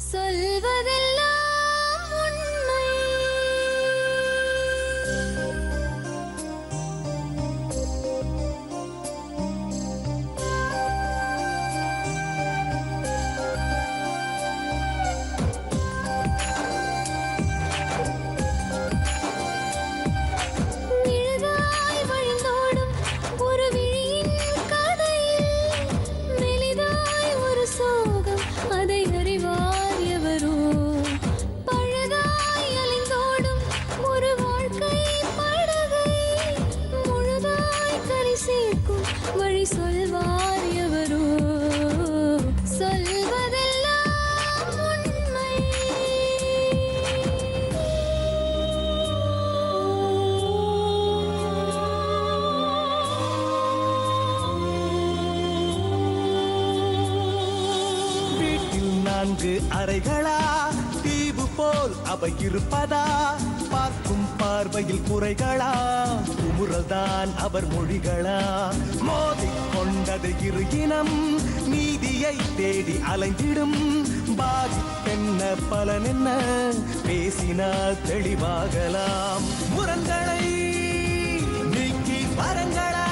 சொல்வதெல்லாம் உண்மை. நிழலாய் வழிந்தோடும் ஒரு விழியின் கதையில் மெலிதாய் ஒரு சோகம், அதை அறிவார் எவரோ. பழுதாய் அலைந்தோடும் ஒரு வாழ்க்கை படகை முழுதாய் கரை சேர்க்கும் வழி சொல்வார் எவரோ. சொல்வதெல்லாம் உண்மை. வீட்டில் 4 அறைகளா, தீவு போல் அவை இருப்பதா? பார்க்கும் பார்வையில் குறைகளா, குமுறல்தான் அவர் மொழிகளா? மோதிக் கொண்டது இரு இனம், நீதியை தேடி அலைந்திடும். பாதிப்பென்ன பலன் என்ன, பேசினால் தெளிவாகலாம். முரண்களை நீக்கி வரங்களாய்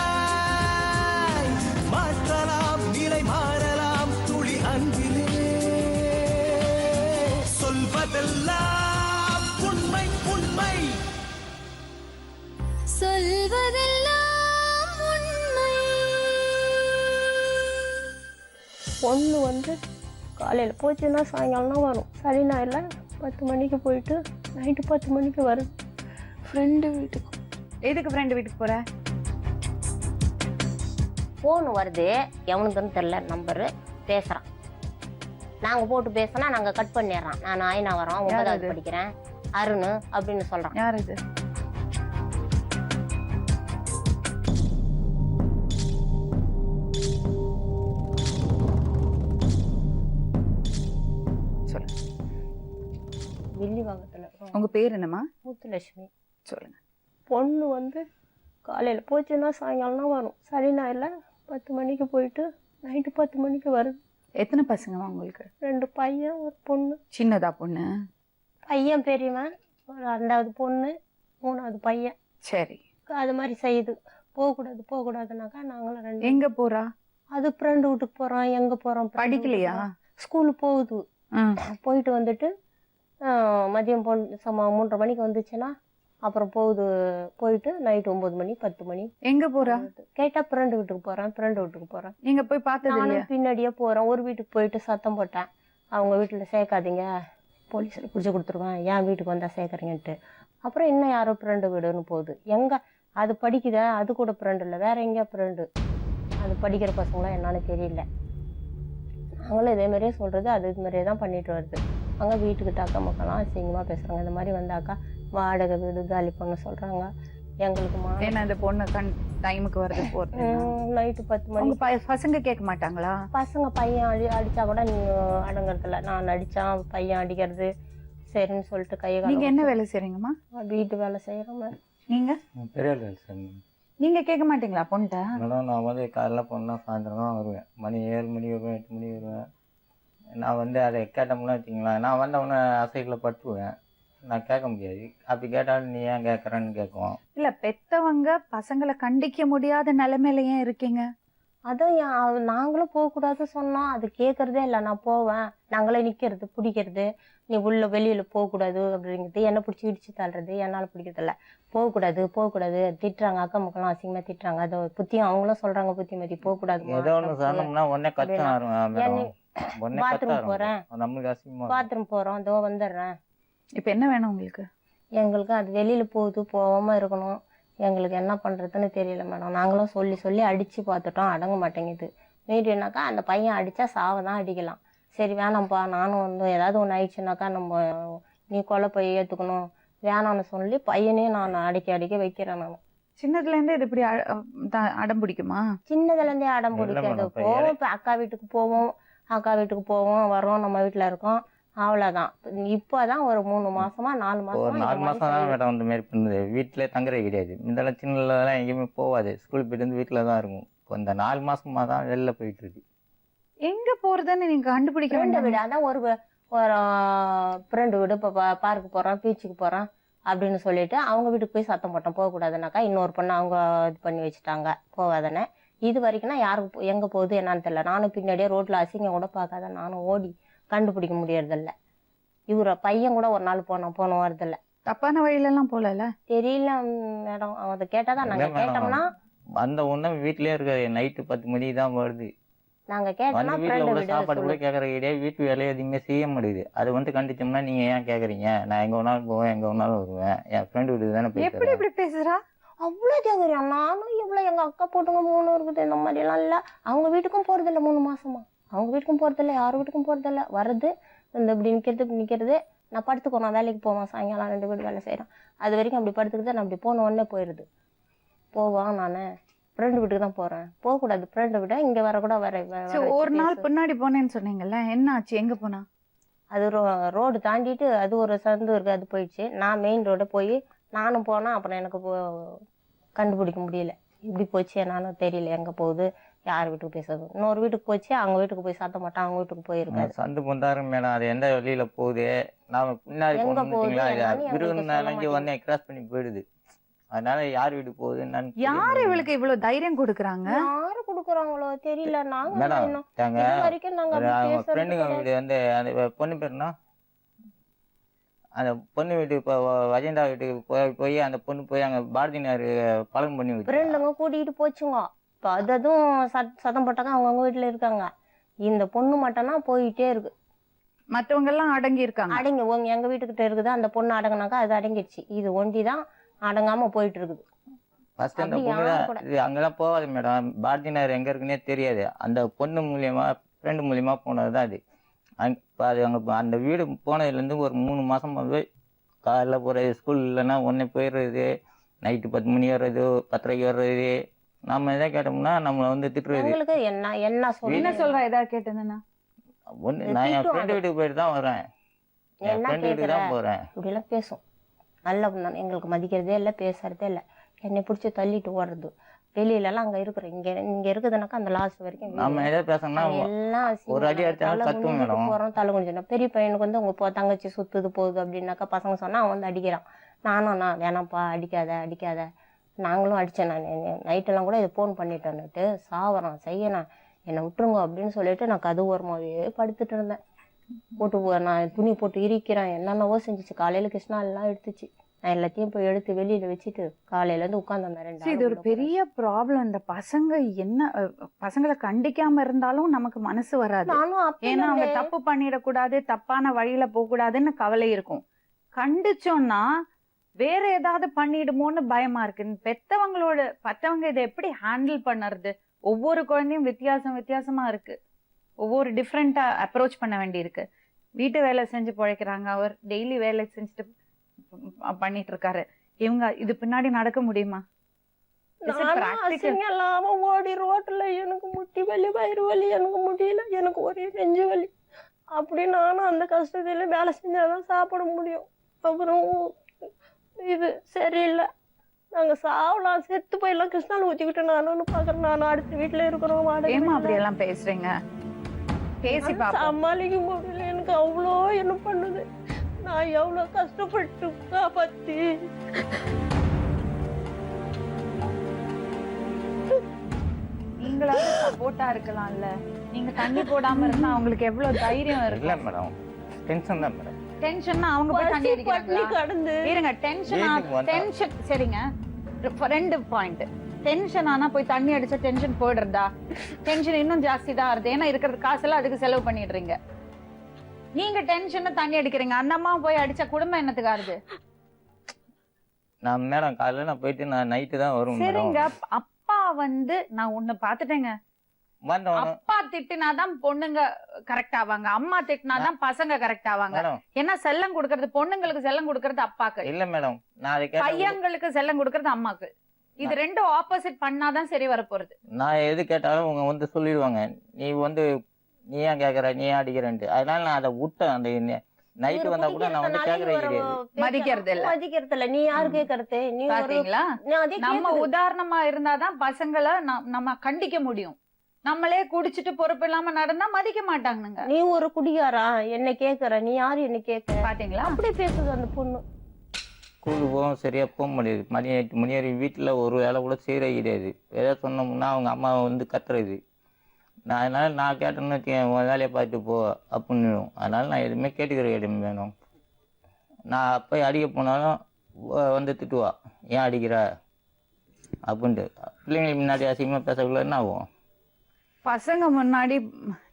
மாற்றலாம், நிலை மாறலாம் துளி அன்பிலே. சொல்வதெல்லாம் உண்மை உண்மை. சொல்வதெல்லாம் உண்மை. பொண்ணு வந்து காலையில் போச்சுன்னா சாயங்காலம் தான் வரும். சனி ஞாயிறில் 10 மணிக்கு போயிட்டு நைட்டு 10 மணிக்கு வரும். ஃப்ரெண்டு வீட்டுக்கு. எதுக்கு ஃப்ரெண்டு வீட்டுக்கு போற? ஃபோன் வருது, எவனுக்குன்னு தெரில நம்பரு, பேசுகிறான். நாங்கள் போட்டு பேசினா நாங்கள் கட் பண்ணிடுறோம். நான் ஆயினா வரோம், 9வது படிக்கிறேன், அருண் அப்படின்னு சொல்கிறான். யார் இது? சொல்லுங்க. வில்லிவாக்கத்தில் உங்க பேர் என்னம்மா? முத்துலட்சுமி. சொல்லுங்க. பொண்ணு வந்து காலையில் போச்சுன்னா சாயங்காலம் தான் வரும். சனி ஞாயிறில் 10 மணிக்கு போயிட்டு நைட்டு 10 மணிக்கு வருது. எத்தனை பசங்கம்மா உங்களுக்கு? 2 பையன் ஒரு பொண்ணு. சின்னதா பொண்ணு? பையன் பெரியவன், ஒரு 2வது பொண்ணு, 3வது பையன். சரி. அது மாதிரி செய்யுது. போகக்கூடாதுனாக்கா நாங்களும் 2. எங்க போறா? அது ஃப்ரெண்டு வீட்டுக்கு போகிறோம், எங்கே போகிறோம். படிக்கலையா? ஸ்கூலுக்கு போகுது. ம். போயிட்டு வந்துட்டு மதியம் 3:30 மணிக்கு வந்துச்சுன்னா அப்புறம் போயிட்டு நைட்டு 9 மணி 10 மணி. எங்க போறா? கேட்டால் ஃப்ரெண்டு வீட்டுக்கு போகிறேன். நீங்க போய் பார்த்தது இல்லையா? நானும் பின்னாடியே போகிறேன். ஒரு வீட்டுக்கு போயிட்டு சத்தம் போட்டேன், அவங்க வீட்டில் சேர்க்காதீங்க, போலீஸில் பிடிச்சி கொடுத்துருவேன், என் வீட்டுக்கு வந்தால் சேர்க்குறீங்கன்ட்டு. அப்புறம் இன்னும் யாரோ ஃப்ரெண்டு வீடுன்னு போகுது. எங்கே அது படிக்குதா? அது கூட ஃப்ரெண்டு இல்லை, வேற எங்கேயா ஃப்ரெண்டு. அது படிக்கிற பசங்களாம் என்னன்னு தெரியல. நாங்களும் இதேமாரியே சொல்கிறது, அது இதுமாரியே தான் பண்ணிட்டு வருது. அங்கே வீட்டுக்கு தக்க மக்கள்லாம் அசிங்கமாக பேசுகிறாங்க. இந்த மாதிரி வந்தாக்கா வாடகை வீடு காலி பண்ண சொல்கிறாங்க. எங்களுக்கு ஏன்னா இந்த பொண்ணு டைமுக்கு வருது போறது. நைட்டு 10 மணி. உங்க பசங்க கேட்க மாட்டாங்களா? பசங்க பையன் அடித்தா கூட நீ அடங்குறதில்ல. நான் அடித்தான் பையன் அடிக்கிறது சரின்னு சொல்லிட்டு கையை. நீங்க என்ன வேலை செய்றீங்கம்மா? வீட்டு வேலை செய்கிறோம். நீங்க? பெரிய வேலை செய்யுங்க. நீங்க கேட்க மாட்டீங்களா பொண்ணுட்ட? மேடம் நான் வந்து காலைல போனால் சாயந்தரம் தான் வருவேன். மணி 7 மணி வருவேன், 8 மணி வருவேன். நான் வந்து அதை கேட்டோம்னா வச்சுங்களேன், நான் வந்து அவனை அசைக்கில் பட்டுவேன். நான் கேட்க முடியாது. அப்படி கேட்டாலும் நீ ஏன் கேட்குறேன்னு கேட்குவோம். இல்ல பெத்தவங்க பசங்களை கண்டிக்க முடியாத நிலைமையில ஏன் இருக்கீங்க? அதான் நாங்களும் போகக்கூடாது சொன்னோம், அது கேட்கறதே இல்லை. நான் போவேன், நாங்களே நிற்கிறது பிடிக்கிறது, நீ உள்ள வெளியில் போகக்கூடாது அப்படிங்கிறது, என்னை பிடிச்சி இடிச்சு தள்ளுறது, என்னால் பிடிக்கிறதில்ல. போகக்கூடாது திட்டுறாங்க, அக்கம் மக்களும் அசிங்கமாக திட்டுறாங்க. அதை புத்தியும் அவங்களும் சொல்கிறாங்க, புத்திமதி போகக்கூடாது. ஏதோ ஒன்று சொன்னோம்னா உடனே கஷ்டம். பாத்ரூம் போகிறேன், நம்மளுக்கு அசிங்கமாக. பாத்ரூம் போகிறோம், இதோ வந்துடுறேன். இப்ப என்ன வேணும் உங்களுக்கு? எங்களுக்கு அது வெளியில் போகாமல் இருக்கணும். எங்களுக்கு என்ன பண்ணுறதுன்னு தெரியல மேடம். நாங்களும் சொல்லி அடித்து பார்த்துட்டோம், அடங்க மாட்டேங்குது. மீறினாக்கா அந்த பையன் அடித்தா சாவை தான் அடிக்கலாம். சரி வேணாம்ப்பா, நானும் வந்து ஏதாவது ஒன்று ஆயிடுச்சுனாக்கா நம்ம நீ கொலை போய் ஏற்றுக்கணும் வேணான்னு சொல்லி பையனையும் நான் அடிக்க வைக்கிறேன். நான் சின்னதுலேருந்து இது இப்படி அடம் பிடிக்குமா? சின்னதுலேருந்தே அடம் பிடிக்காது. போவோம், இப்போ அக்கா வீட்டுக்கு போவோம் வரோம், நம்ம வீட்டில் இருக்கோம், அவ்வளோதான். இப்போதான் ஒரு 3 மாசமா 4 மாசமா ஒரு 4 மாசம் தான் மேடம் இந்த மாதிரி பண்ணுது. வீட்டிலே தங்குறது கிடையாது. இதெல்லாம் சின்னலாம் எங்கேயுமே போகாது. ஸ்கூல் போயிட்டு வந்து வீட்டில் தான் இருக்கும். இப்போ இந்த 4 மாசமா தான் வெளில போயிட்டு இருக்கு. எங்க போறதுன்னு நீங்க கண்டுபிடிக்க ஃப்ரெண்டு வீடு. அதான் ஒரு ஃப்ரெண்டு வீடு இப்போ பார்க்கு போகிறோம் பீச்சுக்கு போகிறோம் அப்படின்னு சொல்லிட்டு அவங்க வீட்டுக்கு போய் சத்தம் போட்டோம் போகக்கூடாதுனாக்கா இன்னொரு பொண்ணு அவங்க இது பண்ணி வச்சுட்டாங்க போகாதானே. இது வரைக்கும்னா யாருக்கு எங்கே போகுது என்னான்னு தெரியல. நானும் பின்னாடியே ரோட்டில் அசிங்கம் கூட பார்க்காத நானும் ஓடி கண்டுபிடிக்க முடியறதில்ல. இவரை பையன் கூட ஒரு நாள் போன வரதில்ல. தப்பான வழியிலலாம் போகல. தெரியல மேடம், அதை கேட்டாதான் நாங்கள் கேட்டோம்னா அந்த ஒன்றும் வீட்லயே இருக்காது. நைட்டு 10 மணி தான் வருது. நாங்கள் கேட்டோம்னா வந்து ஃப்ரெண்டு வீட்டில் வீடு சாப்பாடு கூட கேட்கற கிடையாது. வீட்டு வேலையை எதுவுமே செய்ய முடியுது. அது வந்து கண்டிச்சோம்னா நீங்க ஏன் கேட்குறீங்க? நான் எங்க வேணாலும் போவேன், எங்க வேணாலும் வருவேன். என் ஃப்ரெண்டு வீட்டுக்கு தானே எப்படி போயிட்டு இப்படி பேசுறா? அவ்வளோ கேட்குறேன். நானும் இவ்வளோ எங்கள் அக்கா போட்டுங்க 3 இருக்குது இந்த மாதிரிலாம் இல்லை. அவங்க வீட்டுக்கும் போகிறதில்ல 3 மாசமா. அவங்க வீட்டுக்கும் போகிறதில்ல, யார் வீட்டுக்கும் போகிறதில்ல. வருது இந்த இப்படி நிற்கிறது. நான் படுத்துக்கோ, நான் வேலைக்கு போவேன், சாயங்காலம் 2 வீடு வேலை செய்கிறேன். அது வரைக்கும் அப்படி படுத்துக்கிட்டு நான் அப்படி போன உடனே போயிடுது. போவான் நான் ஃப்ரெண்டு வீட்டுக்கு தான் போகிறேன். போகக்கூடாது ஃப்ரெண்டை விட இங்கே வரக்கூட ஒரு நாள் பின்னாடி போனேன்னு சொன்னீங்கல்ல, என்ன ஆச்சு? எங்க போனா? அது ரோடு தாண்டிட்டு அது ஒரு சந்து இருக்குது, அது போயிடுச்சு. நான் மெயின் ரோடு போய் நானும் போனேன். அப்புறம் எனக்கு கண்டுபிடிக்க முடியல, இப்படி போச்சு என்னாலும் தெரியல. எங்கே போகுது, யார் வீட்டுக்கு பேசுறது. இன்னொரு வீட்டுக்கு போச்சு, அவங்க வீட்டுக்கு போய் சத்தம் மாட்டேன், அவங்க வீட்டுக்கு போயிருக்காது. சந்து பொந்தாரு மேடம். அது எந்த வழியில போகுது? நாம பின்னாடி எங்க போனோம் போகுது பார்த்தீங்களா? என்னன்னு எங்களுக்கு விருதுனால சொல்ல வந்து கிராஸ் பண்ணி போயிடுது. அதனால யார் வீடு போகுது யாரு இவளுக்கு இவ்வளவு தைரியம் கொடுக்குறாங்க? யாரு கொடுக்குறாங்களோ தெரியல. நாங்க மேடம் இன்னும் தாங்க இது வரைக்கும் நாங்க அப்படி அவங்க பேசுறது ஃப்ரெண்டுங்க கிடையாது. வீடு வந்து அந்த பொண்ணு பேருனா அந்த பொண்ணு வீட்டுக்கு இப்போ வஜெண்டா வீட்டுக்கு போய் அந்த பொண்ணு போய் அங்கே பாரதினார் பழக்கம் பண்ணி வச்சு ஃப்ரெண்டுங்க கூட்டிகிட்டு போச்சுங்க. இப்போ அதுவும் சத்தம் போட்டாங்க, அவங்கவுங்க வீட்டில் இருக்காங்க. இந்த பொண்ணு மட்டும்னா போயிட்டே இருக்கு. மத்தவங்க எல்லாம் அடங்கி இருக்காங்க. அடங்கி எங்க வீட்டுக்கிட்ட இருக்குது. அந்த பொண்ணு அடங்கினாக்கா அது அடங்கிடுச்சு. இது ஒண்டி தான் அடங்காம போயிட்டு இருக்குது. ஃபர்ஸ்ட் அந்த அப்படி பொண்ணு யாரும் கூட இது அங்கெல்லாம் போகாது மேடம். பாரதினார் எங்கே இருக்குன்னே தெரியாது. அந்த பொண்ணு மூலியமா ஃப்ரெண்டு மூலியமா போனது தான் அது. அது அங்கே அந்த வீடு போனதுலேருந்து ஒரு 3 மாதம் வந்து காலையில் போகிறது, ஸ்கூல் இல்லைன்னா ஒன்றே போயிடுறது, நைட்டு 10 மணி வர்றது, 10:30 வர்றது. நம்ம எதாவது கேட்டோம்னா நம்மளை வந்து திட்டுறது. உங்களுக்கு என்ன என்ன சொல்ல சொல்றா? ஏதாவது கேட்டதுன்னா ஒன்று நான் என் ஃப்ரெண்டு வீட்டுக்கு போயிட்டு தான் வரேன். என் என்ன ஃப்ரெண்டு வீட்டுக்கு கேட்குற தான் போகிறேன். இப்படிலாம் பேசும். நல்ல பொண்ணு, எங்களுக்கு மதிக்கிறதே இல்லை, பேசுறதே இல்லை. என்னை பிடிச்சி தள்ளிட்டு ஓடுறது. வெளியிலலாம் அங்கே இருக்கிறோம். இங்கே இருக்குதுனாக்கா அந்த லாஸ்ட் வரைக்கும் நம்ம எதாவது பேசணும்னா எல்லாம் ஒரு அடி அடிச்சாலும் கத்துவோம் மேடம். போகிறோம், தலை குஞ்சிடும். பெரிய பையனுக்கு வந்து உங்க தங்கச்சி சுத்துது போகுது அப்படின்னாக்கா பசங்க சொன்னா அவன் வந்து அடிக்கிறான். நான் வேணாம்ப்பா அடிக்காத. நாங்களும் அடித்தேன். நான் நைட்டெல்லாம் கூட இதை ஃபோன் பண்ணிட்டேன்னுட்டு சாவறான் செய்யணும் என்னை விட்டுருங்க அப்படின்னு சொல்லிட்டு நான் கதவு ஓரமாகவே படுத்துட்டு இருந்தேன். நான் துணி போட்டு இருக்கிறேன். என்னென்னவோ செஞ்சிச்சு. காலையில் கிருஷ்ணா எல்லாம் எடுத்துச்சு. நான் எல்லாத்தையும் போய் எடுத்து வெளியில வச்சுட்டு காலையிலேருந்து உட்காந்துருந்தேன். இது ஒரு பெரிய ப்ராப்ளம். இந்த பசங்க பசங்களை கண்டிக்காம இருந்தாலும் நமக்கு மனசு வராது. ஏன்னா அவங்க தப்பு பண்ணிடக்கூடாது, தப்பான வழியில போக கூடாதுன்னு கவலை இருக்கும். கண்டிச்சோம்னா வேற ஏதாவது பண்ணிடுமோன்னு பயமா இருக்கு. பெத்தவங்க இதை எப்படி ஹேண்டில் பண்ணுறது? ஒவ்வொரு குழந்தையும் வித்தியாசமா இருக்கு. ஒவ்வொரு டிஃப்ரெண்டா அப்ரோச் பண்ண வேண்டி இருக்கு. வீட்டு வேலை செஞ்சு பிழைக்கிறாங்க, அவர் டெய்லி வேலை செஞ்சுட்டு பண்ணிட்டு இருக்காரு. இவங்க இது பின்னாடி நடக்க முடியுமா? ஓடி ரோட்ல எனக்கு முட்டி வலி, வயிறு வலி, எனக்கு முடியல, எனக்கு ஒரே நெஞ்சு வலி. அப்படி நானும் அந்த கஷ்டத்துல வேலை செஞ்சாதான் சாப்பிட முடியும். அப்புறம் இது சரியில்லை, நாங்க சாவலாம், செத்து போயெல்லாம் கிருஷ்ணால ஊத்திக்கிட்டு நானும் பாக்குறேன். நானும் அடுத்த வீட்டுல இருக்கிறோம். அப்படி எல்லாம் பேசுறீங்க? பேசி சமாளிக்க முடியல. எனக்கு அவ்வளோ என்ன பண்ணுது. நான் எவ்வளவு கஷ்டப்பட்டு காப்பாத்தி. நீங்களாவது சப்போர்ட்டா இருக்கலாம்ல. நீங்க தண்ணி போடாம இருந்தா அவங்களுக்கு எவ்வளவு தைரியம் இருக்கு. இல்ல மேடம், டென்ஷன் தான் மேடம். டென்ஷன்னா அவங்க போய் தண்ணி அடிக்கிறாங்களா? இருங்க, டென்ஷன் சரிங்க. 2 பாயிண்ட். டென்ஷன் ஆனா போய் தண்ணி அடிச்சா டென்ஷன் போயிடுறதா? டென்ஷன் இன்னும் ஜாஸ்தி தான் ஆகுது. ஏன்னா இருக்கிற காசெல்லாம் அதுக்கு செலவு பண்ணிடுறீங்க. நீங்க டென்ஷன் தண்ணி அடிக்கிறீங்க, அந்த அம்மா போய் அடிச்சா குடும்பம் என்னத்துக்கு ஆகுது? நான் மேடம் காலையில நான் போயிட்டு நான் நைட்டு தான் வருவேன். சரிங்க, அப்பா வந்து நான் ஒண்ணு பாத்துட்டேங்க. அப்பா திட்டினாதான் பொண்ணுங்க கரெக்ட் ஆவாங்க, அம்மா திட்டினாதான் பசங்க கரெக்ட் ஆவாங்க. ஏன்னா செல்லம் கொடுக்கறது பொண்ணுங்களுக்கு, செல்லம் கொடுக்கறது அப்பாக்கு இல்ல மேடம். பையங்களுக்கு செல்லம் கொடுக்கறது அம்மாக்கு. இது ரெண்டும் ஆப்போசிட் பண்ணாதான் சரி வரப்போறது. நான் எது கேட்டாலும் அவங்க வந்து சொல்லிடுவாங்க, நீ ஏன் கேக்குற, நீ ஏன் அடிக்கிறேன்ட்டு. அதனால நான் அதை விட்டேன். அந்த நைட்டு வந்தா கூட நான் வந்து கேக்குறேன், மதிக்கிறது இல்ல. நீ யாரு கேக்குறது? பாத்தீங்களா? நம்ம உதாரணமா இருந்தாதான் பசங்களை நம்ம கண்டிக்க முடியும். நம்மளே குடிச்சிட்டு பொறுப்பு இல்லாம நடந்தா மதிக்க மாட்டாங்கங்க. நீ ஒரு குடிகாரா, என்ன கேக்குற, நீ யாரு என்ன கேட்க, பாத்தீங்களா? அப்படி பேசுது அந்த பொண்ணு. ஸ்கூலுக்கு போகவும் சரியாக போக முடியாது. மணி 8 மணி வரைக்கும் வீட்டில் ஒரு வேலை கூட செய்கிற கிடையாது. ஏதாவது சொன்னோம்னா அவங்க அம்மா வந்து கத்துறது. அதனால் நான் கேட்டேன்னு வச்சுக்கேன், உன் வேலையை பார்த்துட்டு போ அப்படின்னுடும். அதனால் நான் எதுவுமே கேட்டுக்கிற இடம் வேணும். நான் அப்போ அடிக்க போனாலும் வந்து திட்டுவா, ஏன் அடிக்கிற அப்படின்ட்டு. பிள்ளைங்களுக்கு முன்னாடி அசிங்கமாக பேசக்குள்ள என்ன ஆகும்? பசங்க முன்னாடி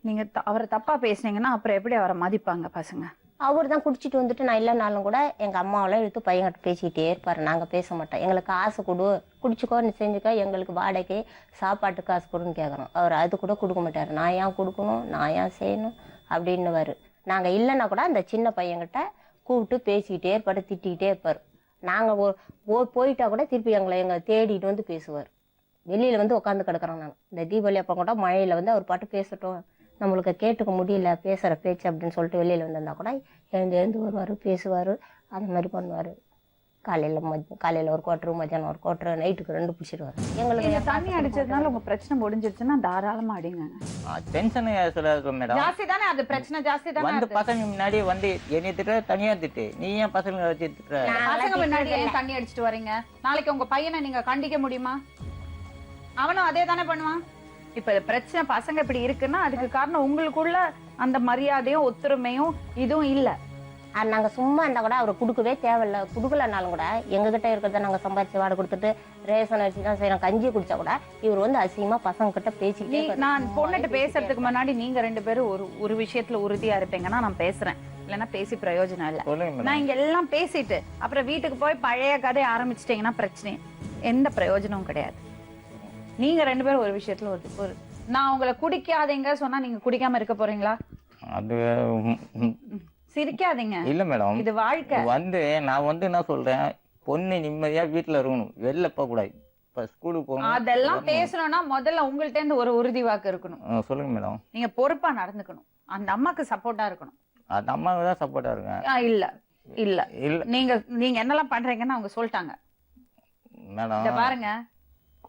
நீங்க அவரை தப்பா பேசுனீங்கன்னா அப்புறம் எப்படி அவரை மதிப்பாங்க பசங்க? அவர் தான் குடிச்சிட்டு வந்துட்டு நான் இல்லைனாலும் கூட எங்கள் அம்மாவெல்லாம் எடுத்து பையன்கிட்ட பேசிக்கிட்டே இருப்பார். நாங்கள் பேச மாட்டோம். எங்களுக்கு காசு கொடு, குடிச்சிக்கோ, நீ செஞ்சுக்கோ, எங்களுக்கு வாடகை சாப்பாட்டு காசு கொடுன்னு கேட்குறோம். அவர் அது கூட கொடுக்க மாட்டார். நான் ஏன் கொடுக்கணும், நான் ஏன் செய்யணும் அப்படின்னுவார். நாங்கள் இல்லைன்னா கூட அந்த சின்ன பையன்கிட்ட கூப்பிட்டு பேசிக்கிட்டே இருப்பார், திட்டிக்கிட்டே இருப்பார். நாங்கள் போயிட்டா கூட திருப்பி எங்களை தேடிட்டு வந்து பேசுவார். வெளியில் வந்து உட்காந்து கிடக்குறோம். நான் இந்த தீபாவளி அப்போ கூட மழையில் வந்து அவர் பாட்டு பேசட்டும், நம்மளுக்கு கேட்டுக்க முடியல பேசுகிற பேச்சு அப்படின்னு சொல்லிட்டு வெளியில் வந்திருந்தா கூட எழுந்து வருவார், பேசுவார், அந்த மாதிரி பண்ணுவார். காலையில் ஒரு குவாட்ரு, மத்தியானம் ஒரு குவாட்ரு, நைட்டுக்கு 2 பிடிச்சிடுவார். எங்களுக்கு தண்ணி அடிச்சதுனால உங்க பிரச்சனை முடிஞ்சிருச்சுன்னா தாராளமா அடிங்க. டென்ஷன் சொல்லாது மேடம். ஜாஸ்தி தானே அது, பிரச்சனை ஜாஸ்தி தானே. வந்து பசங்க முன்னாடி வந்து என்னை திட்டுற, தனியா திட்டு. நீ ஏன் பசங்களை வச்சு திட்டுற? பசங்க முன்னாடி ஏன் தண்ணி அடிச்சிட்டு வரீங்க? நாளைக்கு உங்க பையனை நீங்க கண்டிக்க முடியுமா? அவனும் அதே தானே பண்ணுவான். இப்ப பிரச்சனை பசங்க இப்படி இருக்குன்னா அதுக்கு காரணம் உங்களுக்குள்ள அந்த மரியாதையும் ஒத்துழைமையும் இதுவும் இல்ல. நாங்கள் சும்மா இருந்தால் கூட அவர் கொடுக்கவே தேவையில்லை. கொடுக்கலனாலும் கூட எங்ககிட்ட இருக்கிறத நாங்கள் சம்பாதிச்சு வாடகை கொடுத்துட்டு ரேஷன் அரிசி தான் செய்யறோம். கஞ்சி குடிச்சா கூட இவர் வந்து அசிங்கமா பசங்க கிட்ட பேசிக்கிட்டே. நான் பொண்ணுட்டு பேசுறதுக்கு முன்னாடி நீங்க 2 பேரும் ஒரு விஷயத்துல உறுதியா இருப்பீங்கன்னா நான் பேசுறேன், இல்லைன்னா பேசி பிரயோஜனம் இல்ல. நான் இங்க எல்லாம் பேசிட்டு அப்புறம் வீட்டுக்கு போய் பழைய கதை ஆரம்பிச்சிட்டீங்கன்னா பிரச்சனை எந்த பிரயோஜனமும் கிடையாது. நீங்க 2 பேரும் ஒரு விஷயத்துல ஒரு நான் உங்களை குடிக்காதீங்க சொன்னா நீங்க குடிக்காம இருக்க போறீங்களா? அது சிரிக்காதீங்க. இல்ல மேடம், இது வாழ்க்கை. நான் வந்து என்ன சொல்றேன், பொண்ணு நிம்மதியா வீட்டுல இருக்கணும், வெளில போக கூடாது. இப்ப ஸ்கூலுக்கு போகணும். அதெல்லாம் பேசணும்னா முதல்ல உங்கள்ட்ட இருந்து ஒரு உறுதி வாக்கு இருக்கணும். சொல்லுங்க மேடம். நீங்க பொறுப்பா நடந்துக்கணும், அந்த அம்மாக்கு சப்போர்ட்டா இருக்கணும். அந்த அம்மாவுக்கு தான் சப்போர்ட்டா இருக்கேன். இல்ல இல்ல இல்ல, நீங்க என்னெல்லாம் பண்றீங்கன்னு அவங்க சொல்லிட்டாங்க மேடம். இத பாருங்க,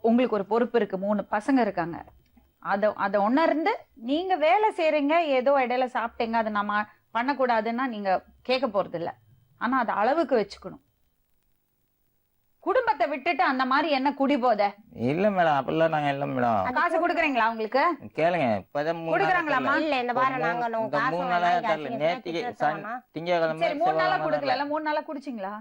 உங்களுக்கு ஒரு பொறுப்பு இருக்கு, 3 பசங்க இருக்காங்க. அத உணர்ந்து நீங்க வேலை செய்யறீங்க, ஏதோ இடையில சாப்பிட்டீங்க, அதை நம்ம பண்ணக்கூடாதுன்னா நீங்க கேட்க போறது இல்ல. ஆனா அது அளவுக்கு வச்சுக்கணும். குடும்பத்தை விட்டுட்டு அந்த மாதிரி என்ன குடி போத? இல்ல மேடம், அப்படிலாம் நாங்க இல்ல மேடம். காசு குடுக்குறீங்களா உங்களுக்கு? கேளுங்க, இப்பதான் குடுக்குறாங்களாமா? இல்ல, இந்த வாரம் நாங்க இந்த 3 நாளா தரல. நேத்திக்கு திங்கக்கிழமை 3 நாளா குடுக்கல, 3 நாளா குடிச்சிங்களா?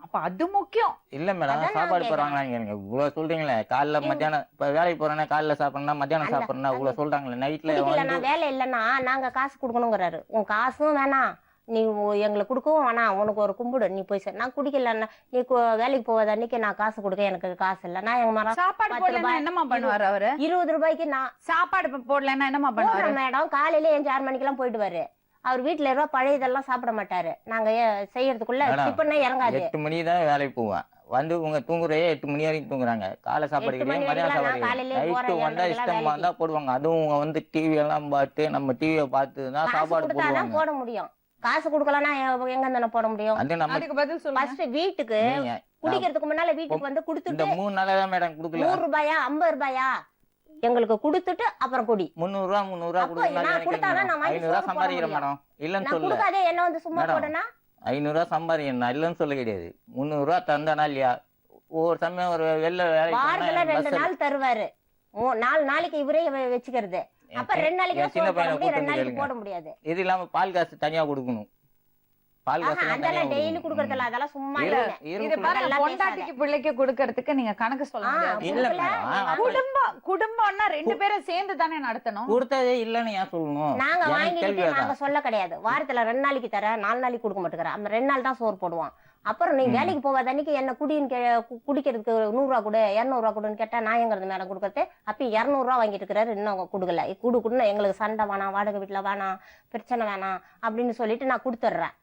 அப்ப அது முக்கியம் இல்ல மேடம். சாப்பாடு போறாங்களா? இவ்வளவு சொல்றீங்களே, காலைல மத்தியானம் இப்ப வேலைக்கு போறேன்னா காலைல சாப்பிடணும், மத்தியானம் சாப்பிடணும், இவ்வளவு சொல்றாங்களே. நைட்ல வேலை இல்லைன்னா நாங்க காசு கொடுக்கணுங்கிறாரு. உன் காசும் வேணாம், நீ எங்களுக்கு கொடுக்கவும் வேணாம், உனக்கு ஒரு கும்பிடு, நீ போய் நான் குடிக்கல, நீ வேலைக்கு போவாத அன்னைக்கு நான் காசு கொடுக்க எனக்கு காசு இல்ல. நான் எங்க மரம் சாப்பாடு போடலன்னா என்னமா பண்ணுவாரு அவரு? 20 ரூபாய்க்கு நான் சாப்பாடு போடலன்னா என்னமா பண்ணுவாரு? மேடம் காலையில 6 மணிக்கெல்லாம் போயிடுவாரு. அவர் வீட்டுல இருக்க பழைய இதெல்லாம் சாப்பிட மாட்டாரு. நாங்க செய்யறதுக்குள்ள டிஃபனே இறங்காது. 8 மணி தான் வேலைக்கு போவேன். வந்து உங்க தூங்குறையே 8 மணி வரைக்கும் தூங்குறாங்க. காலை சாப்பாடு கிடையாது, மதியானம் சாப்பாடு நைட்டு வந்தா இஷ்டமா இருந்தா போடுவாங்க. அதுவும் வந்து டிவி எல்லாம் பார்த்து நம்ம டிவியை பார்த்து தான் சாப்பாடு போடுவாங்க. போட முடியும். காசு கொடுக்கலன்னா எங்க தானே போட முடியும்? அதுக்கு பதில் சொல்லுங்க. வீட்டுக்கு குடிக்கிறதுக்கு முன்னால வீட்டுக்கு வந்து குடுத்துட்டு 3 நாளா தான் மேடம் குடுக்கல. 100 ரூபாயா 50 ரூபாயா எங்களுக்கு குடுத்துட்டு அப்புறம் குடி. 300 ரூபா கொடுக்கணும். 500 ரூபா சம்பாதிக்கிறேன் மேடம், இல்லன்னு சொல்லு. என்ன வந்து சும்மா போடனா 500 ரூபா சம்பாதிக்கணும், இல்லன்னு சொல்ல கிடையாது. 300 ரூபா தந்தானா இல்லையா? ஒவ்வொரு சமயம் ஒரு வெளில வாரத்துல 2 நாள் தருவாரு. 4 நாளைக்கு இவரே வச்சுக்கிறது. அப்ப 2 நாளைக்கு சின்ன பையனை 2 நாளைக்கு போட முடியாது. இது இல்லாம பால் காசு தனியா கொடுக்கணும். பால் காசு அதெல்லாம் டெய்லி குடுக்கறதுல, அதெல்லாம் சும்மா இல்ல. இது பாருங்க, பொண்டாட்டிக்கு பிள்ளைக்கு கொடுக்கறதுக்கு நீங்க கணக்கு சொல்ல முடியாது. இல்ல மேடம், குடும்பம்னா 2 பேரும் சேர்ந்து தானே நடத்தணும். கொடுத்ததே இல்லன்னு ஏன் சொல்லணும்? நாங்க வாங்கிட்டு நாங்க சொல்ல கிடையாது. வாரத்துல 2 நாளைக்கு தர, 4 நாளைக்கு கொடுக்க மாட்டேங்கிறேன். அந்த 2 நாள் தான் சோறு போடுவான். அப்புறம் நீ வேலைக்கு போவாத அன்னைக்கு என்ன குடிக்கிறதுக்கு 100 ரூபா கொடு, 200 ரூபா கொடுன்னு கேட்டா நான் எங்கிறது மேல கொடுக்கறது. அப்ப 200 ரூபா வாங்கிட்டு இருக்கிறாரு, இன்னும் கொடுக்கல. குடுன்னு எங்களுக்கு சண்டை வேணாம், வாடகை வீட்டுல வேணாம், பிரச்சனை வேணாம் அப்படின்னு சொல்லிட்டு நான் கொடுத்துட்றேன்.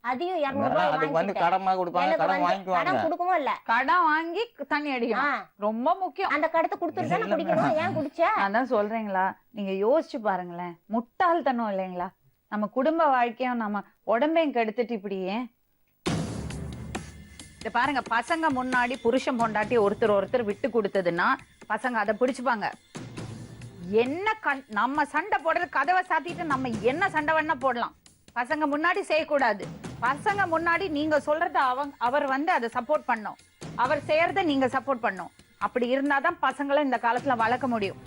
அதையும் 200 ரூபாய் கடமா கொடுப்பாங்க, கடன் வாங்கிக்குவாங்க. கொடுக்கவும் இல்ல, கடன் வாங்கி தண்ணி அடிக்கும். ரொம்ப முக்கியம். அந்த கடத்தை கொடுத்துட்டு குடிக்கணும். ஏன் குடிச்ச? அதான் சொல்றீங்களா? நீங்க யோசிச்சு பாருங்களேன், முட்டாள்தனம் இல்லைங்களா? நம்ம குடும்ப வாழ்க்கையும் நம்ம உடம்பையும் கெடுத்துட்டு இப்படியே பாருங்க. பசங்க முன்னாடி புருஷன் பொண்டாட்டி ஒருத்தர் விட்டு கொடுத்ததுன்னா பசங்க அதை பிடிச்சுப்பாங்க. என்ன நம்ம சண்டை போடுறது, கதவை சாத்திட்டு நம்ம என்ன சண்டை வேணா போடலாம். பசங்க முன்னாடி செய்யக்கூடாது. பசங்க முன்னாடி நீங்க சொல்றத அவர் வந்து அதை சப்போர்ட் பண்ணும், அவர் செய்யறத நீங்க சப்போர்ட் பண்ணும். அப்படி இருந்தாதான் பசங்களை இந்த காலத்துல வளர்க்க முடியும்.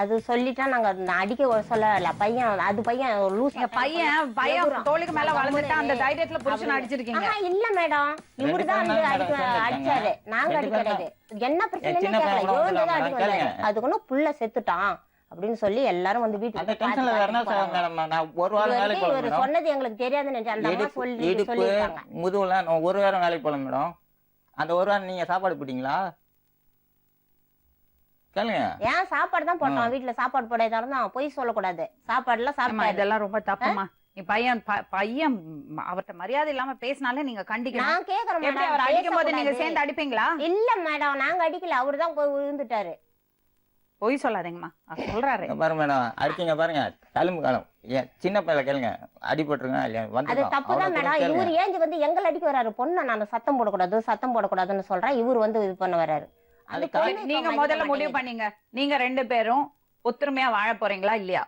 அது சொல்லிட்டா நாங்க அடிக்க சொல்லல. பையன் அது பையன் லூஸ். பையன் தோளுக்கு மேல வளர்ந்துட்டா அந்த தைரியத்துல புருஷன் அடிச்சிருக்கீங்க? இல்ல மேடம், இவருதான் அடிச்சாரு, நாங்க அடிக்கிறது. என்ன பிரச்சனை கேட்கல, அதுக்கு ஒன்னும் புள்ள செத்துட்டான் அப்படின்னு சொல்லி எல்லாரும் வந்து வீட்டுக்கு இவர் சொன்னது எங்களுக்கு தெரியாதுன்னு நினைச்சேன். அந்த அம்மா சொல்லிட்டாங்க. முதுகுல ஒரு வாரம் வேலைக்கு போல மேடம். அந்த ஒரு வாரம் நீங்க சாப்பாடு போட்டீங்களா? ஏன் சாப்பாடு தான் போட்டோம், வீட்டுல சாப்பாடு போடாதான் பொய் சொல்லக்கூடாது. சாப்பாடு எல்லாம் சாப்பிட்டா இதெல்லாம் ரொம்ப தப்புமா. நீ பையன் அவர்கிட்ட மரியாதை இல்லாம பேசினாலே நீங்க கண்டிக்கணும். நான் கேக்குறேன், அவர் அடிக்கும் போது நீங்க சேர்ந்து அடிப்பீங்களா? இல்ல மேடம், நாங்க அடிக்கல, அவருதான் போய் விழுந்துட்டாரு. பொய் சொல்லாதீங்கம்மா, சொல்றாரு பாருங்க மேடம். அடிச்சீங்க பாருங்க, தழும்பு காலம். சின்ன பையல கேளுங்க, அடிபட்டுருங்க இல்லையா? அது தப்புதான் மேடம். இவரு ஏஞ்சி வந்து எங்களை அடிக்க வர்றாரு. பொண்ணு நான் சத்தம் போடக்கூடாதுன்னு சொல்றேன். இவரு வந்து இது பண்ண வர்றாரு. நீங்க முதல்ல முடிவு பண்ணீங்க, நீங்க 2 பேரும் ஒத்துமையா வாழ போறீங்களா இல்லையா?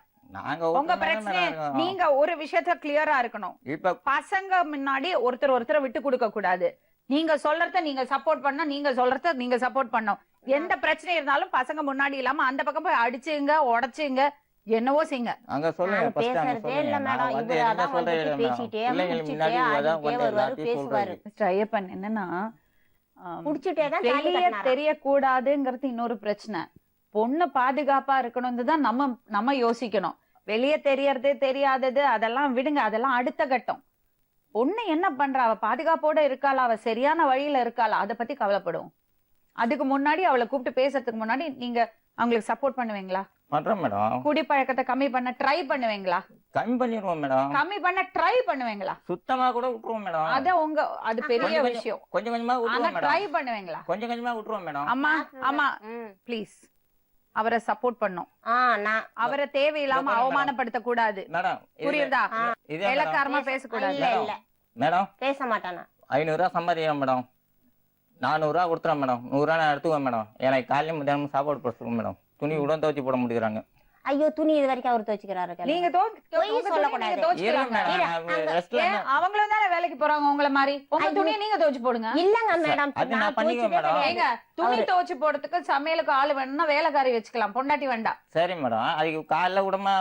உங்க பிரச்சனை நீங்க ஒரு விஷயத்த கிளியரா இருக்கணும். இப்ப பசங்க முன்னாடி ஒருத்தர் விட்டு கொடுக்க கூடாது. நீங்க சொல்றத நீங்க சப்போர்ட் பண்ண, நீங்க சொல்றத நீங்க சப்போர்ட் பண்ணும். எந்த பிரச்சனை இருந்தாலும் பசங்க முன்னாடி இல்லாம அந்த பக்கம் போய் அடிச்சுங்க, உடைச்சுங்க, என்னவோ செய்யுங்க. அங்க சொல்லுங்க. பேசுறதே இல்ல மேடம், இவரு அதான் வந்து பேசிட்டே பேசுவாரு. ஐயப்பன் என்னன்னா குடிச்சிட்டேதான் வெளியே தெரியக்கூடாதுங்கிறது இன்னொரு பிரச்சனை. பொண்ணு பாதுகாப்பா இருக்கணும் தான் நம்ம யோசிக்கணும். வெளியே தெரியறது தெரியாதது அதெல்லாம் விடுங்க, அதெல்லாம் அடுத்த கட்டம். பொண்ணு என்ன பண்றா, அவ பாதுகாப்போட இருக்காளா, அவ சரியான வழியில இருக்காளா, அதை பத்தி கவலைப்படும். அதுக்கு முன்னாடி அவளை கூப்பிட்டு பேசுறதுக்கு முன்னாடி நீங்க அவங்களுக்கு சப்போர்ட் பண்ணுவீங்களா? பண்றோம் மேடம். குடி பழக்கத்தை கம்மி பண்ண ட்ரை பண்ணுவீங்களா? கம்மி பண்ணிடுவோம் மேடம். கம்மி பண்ண ட்ரை பண்ணுவீங்களா? சுத்தமா கூட விட்டுருவோம் மேடம். அது பெரிய விஷயம். கொஞ்சம் கொஞ்சமா விட்டுருவோம் மேடம். ட்ரை பண்ணுவீங்களா? கொஞ்சம் கொஞ்சமா விட்டுருவோம் மேடம். அம்மா ப்ளீஸ் அவரை சப்போர்ட் பண்ணும். அவரை தேவையில்லாம அவமானப்படுத்த கூடாது மேடம். புரியுதா? இலக்காரமா பேசக்கூடாது மேடம். பேச மாட்டானா? 500 ரூபாய் சம்பாதிக்கிறேன் மேடம். 400 ரூபாய் கொடுத்துறேன் மேடம். 100 ரூபாய் நான் எடுத்துக்குவேன் மேடம். எனக்கு காலையில மத்தியானம் சாப்பாடு போட்டுருக்கோம் மேடம். துணி கூட துவச்சி போட முடியுறாங்க. ஐயோ, துணி இது வரைக்கும் அவர் துவச்சிக்கிறாரு. நீங்க சொல்லக்கூடாது. அவங்களும் தானே வேலைக்கு போறாங்க உங்களை மாதிரி. உங்க துணியை நீங்க துவச்சு போடுங்க. இல்லங்க மேடம், துணி துவச்சு போடுறதுக்கு சமையலுக்கு ஆளு வேணும்னா வேலைக்காரி வச்சுக்கலாம், பொண்டாட்டி வேண்டாம். சரி மேடம். அதுக்கு காலைல கூடமா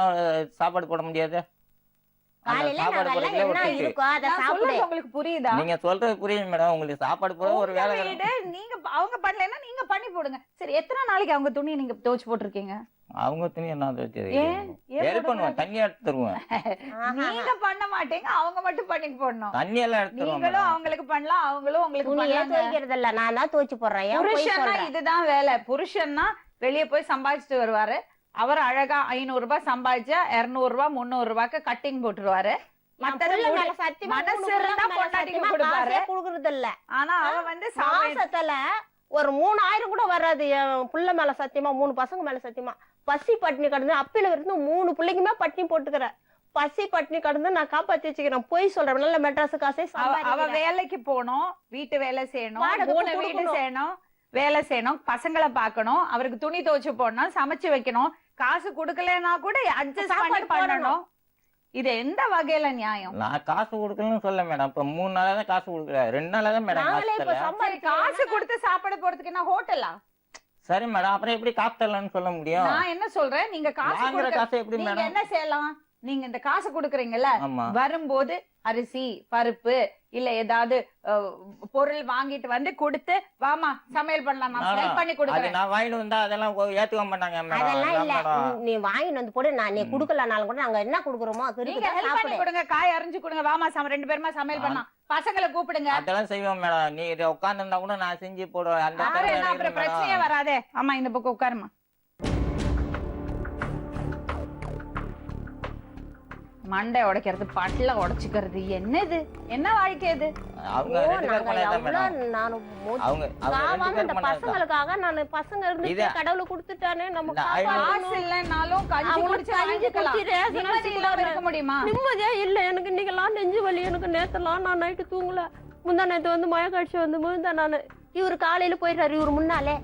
சாப்பாடு போட முடியாது. உங்களுக்கு புரியுதா? நீங்க சொல்றது புரியுது மேடம். உங்களுக்கு சாப்பாடு போட ஒரு வேலை நீங்க அவங்க பண்ணலன்னா நீங்க பண்ணி போடுங்க. சரி, எத்தனை நாளைக்கு அவங்க துணியை நீங்க துவச்சு போட்டிருக்கீங்க? அவங்க துணியை நான் துவச்சு தண்ணி எடுத்து தருவேன். நீங்க பண்ண மாட்டீங்க, அவங்க மட்டும் பண்ணி போடணும். தண்ணி எல்லாம் எடுத்து நீங்களும் அவங்களுக்கு பண்ணலாம், அவங்களும் உங்களுக்கு துவைக்கிறது. நான் தான் துவச்சு போடுறேன். புருஷன்னா இதுதான் வேலை. புருஷன்னா வெளியே போய் சம்பாதிச்சுட்டு வருவாரு. அவர் அழகா 500 ரூபாய் சம்பாதிச்சா 200 ரூபாய் 300 ரூபாய்க்கு கட்டிங் போட்டுருவாரு. ஆனா அவ வந்து மாசத்துல ஒரு 3000 கூட வராது. என் புள்ள மேல சத்தியமா, 3 பசங்க மேல சத்தியமா. பசி பட்டினி கடந்து அப்பில இருந்து 3 பிள்ளைக்குமே பட்டினி போட்டுக்கிறேன். பசி பட்டினி கடந்து நான் காப்பாத்தி வச்சுக்கிறேன். போய் சொல்றேன். நல்ல மெட்ராஸ் காசே. அவ வேலைக்கு போனோம், வீட்டு வேலை செய்யணும், 3 வீட்டு செய்யணும், வேலை செய்யணும், பசங்களை பாக்கணும், அவருக்கு துணி துவச்சு போடணும், சமைச்சு வைக்கணும். காசு குடுக்கலன்னா கூட அட்ஜஸ்ட் பண்ணி பண்ணணும். இது எந்த வகையில நியாயம்? நான் காசு கொடுக்கலன்னு சொல்ல மேடம். இப்ப 3 நாளா தான் காசு கொடுக்கல, 2 நாளா தான் மேடம் காசு கொடுத்து சாப்பாடு போறதுக்கு என்ன ஹோட்டலா? சரி மேடம், அப்புறம் எப்படி காசு தரலன்னு சொல்ல முடியும்? நான் என்ன சொல்றேன், நீங்க காசு எப்படி மேடம் என்ன செய்யலாம்? நீங்க இந்த காசு குடுக்குறீங்கல்ல, வரும்போது அரிசி பருப்பு இல்ல ஏதாவது பொருள் வாங்கிட்டு வந்து கொடுத்து வாமா சமையல் பண்ணலாம், நான் ஹெல்ப் பண்ணி கொடுக்குறேன். நான் வாங்கிட்டு வந்தா அதெல்லாம் ஏத்துக்க மாட்டாங்க. அதெல்லாம் இல்ல, நீ வாங்கிட்டு வந்து போடு. நான் நீ குடுக்கலனாலும் கூட நாங்க என்ன குடுக்குறோமோ நீங்க ஹெல்ப் பண்ணி கொடுங்க, காய் அரிஞ்சு கொடுங்க, வாமா 2 பேருமா சமையல் பண்ணலாம், பசங்களை கூப்பிடுங்க. அதெல்லாம் செய்வோம் மேடம். நீ உட்கார்ந்து இருந்தா கூட நான் செஞ்சு போடுவேன். அந்த பிரச்சனையே வராதே. ஆமா, இந்த பக்கம் உட்காருமா. மண்டை உடைக்கிறது, பட்டல உடைச்சுக்கிறது, என்னது என்ன வாழ்க்கை இது? பசங்களுக்காக நான் பசங்க இருந்து கடவுளை கொடுத்துட்டானே. நமக்கு காசு இல்லைன்னாலும் இருக்க முடியுமா? நிம்மதியா இல்ல எனக்கு. இன்னைக்கெல்லாம் நெஞ்சு வலி எனக்கு. நேத்தெல்லாம் நான் நைட்டு தூங்கல. முந்தா நேத்து வந்து மயக்க அடிச்சு வந்து விழுந்தேன் நானு. இவரு காலையில போயிடுறாரு, இவரு முன்னாலே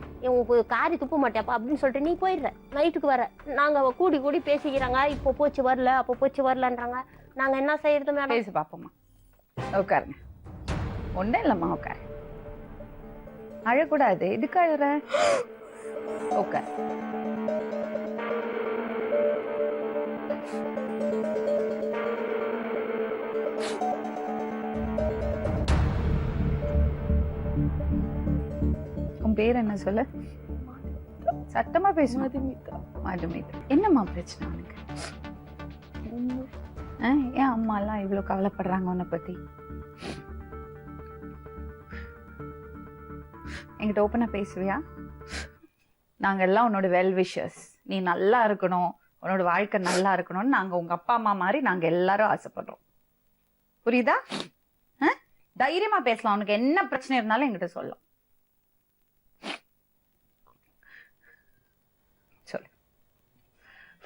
காரி துப்ப மாட்டேப்பா அப்படின்னு சொல்லிட்டு நீ போயிடுற, நைட்டுக்கு வர. நாங்க கூடி கூடி பேசிக்கிறாங்க, இப்போ போச்சு வரல, அப்போ போச்சு வரலன்றாங்க. நாங்க என்ன செய்யறது மேடம்? பேசி பாப்போம்மா. உட்காருங்க. ஒண்ணும் இல்லம்மா, உட்காரு. அழக்கூடாது. எதுக்கு அழுற? உட்காரு. உன் பேர் என்ன சொல்ல? சத்தமா பேசு. மதுமிதா. என்னம்மா பிரச்சனை உனக்கு? ஏன் அம்மா எல்லாம் இவ்வளவு கவலைப்படுறாங்க உன்னை பத்தி? என்கிட்ட ஓப்பனா பேசுவியா? நாங்க எல்லாம் உன்னோட வெல் விஷர்ஸ். நீ நல்லா இருக்கணும், உன்னோட வாழ்க்கை நல்லா இருக்கணும்னு நாங்க உங்க அப்பா அம்மா மாதிரி நாங்க எல்லாரும் ஆசைப்படுறோம். புரியுதா? தைரியமா பேசலாம். உனக்கு என்ன பிரச்சனை இருந்தாலும் என்கிட்ட சொல்லலாம். சொல்லு.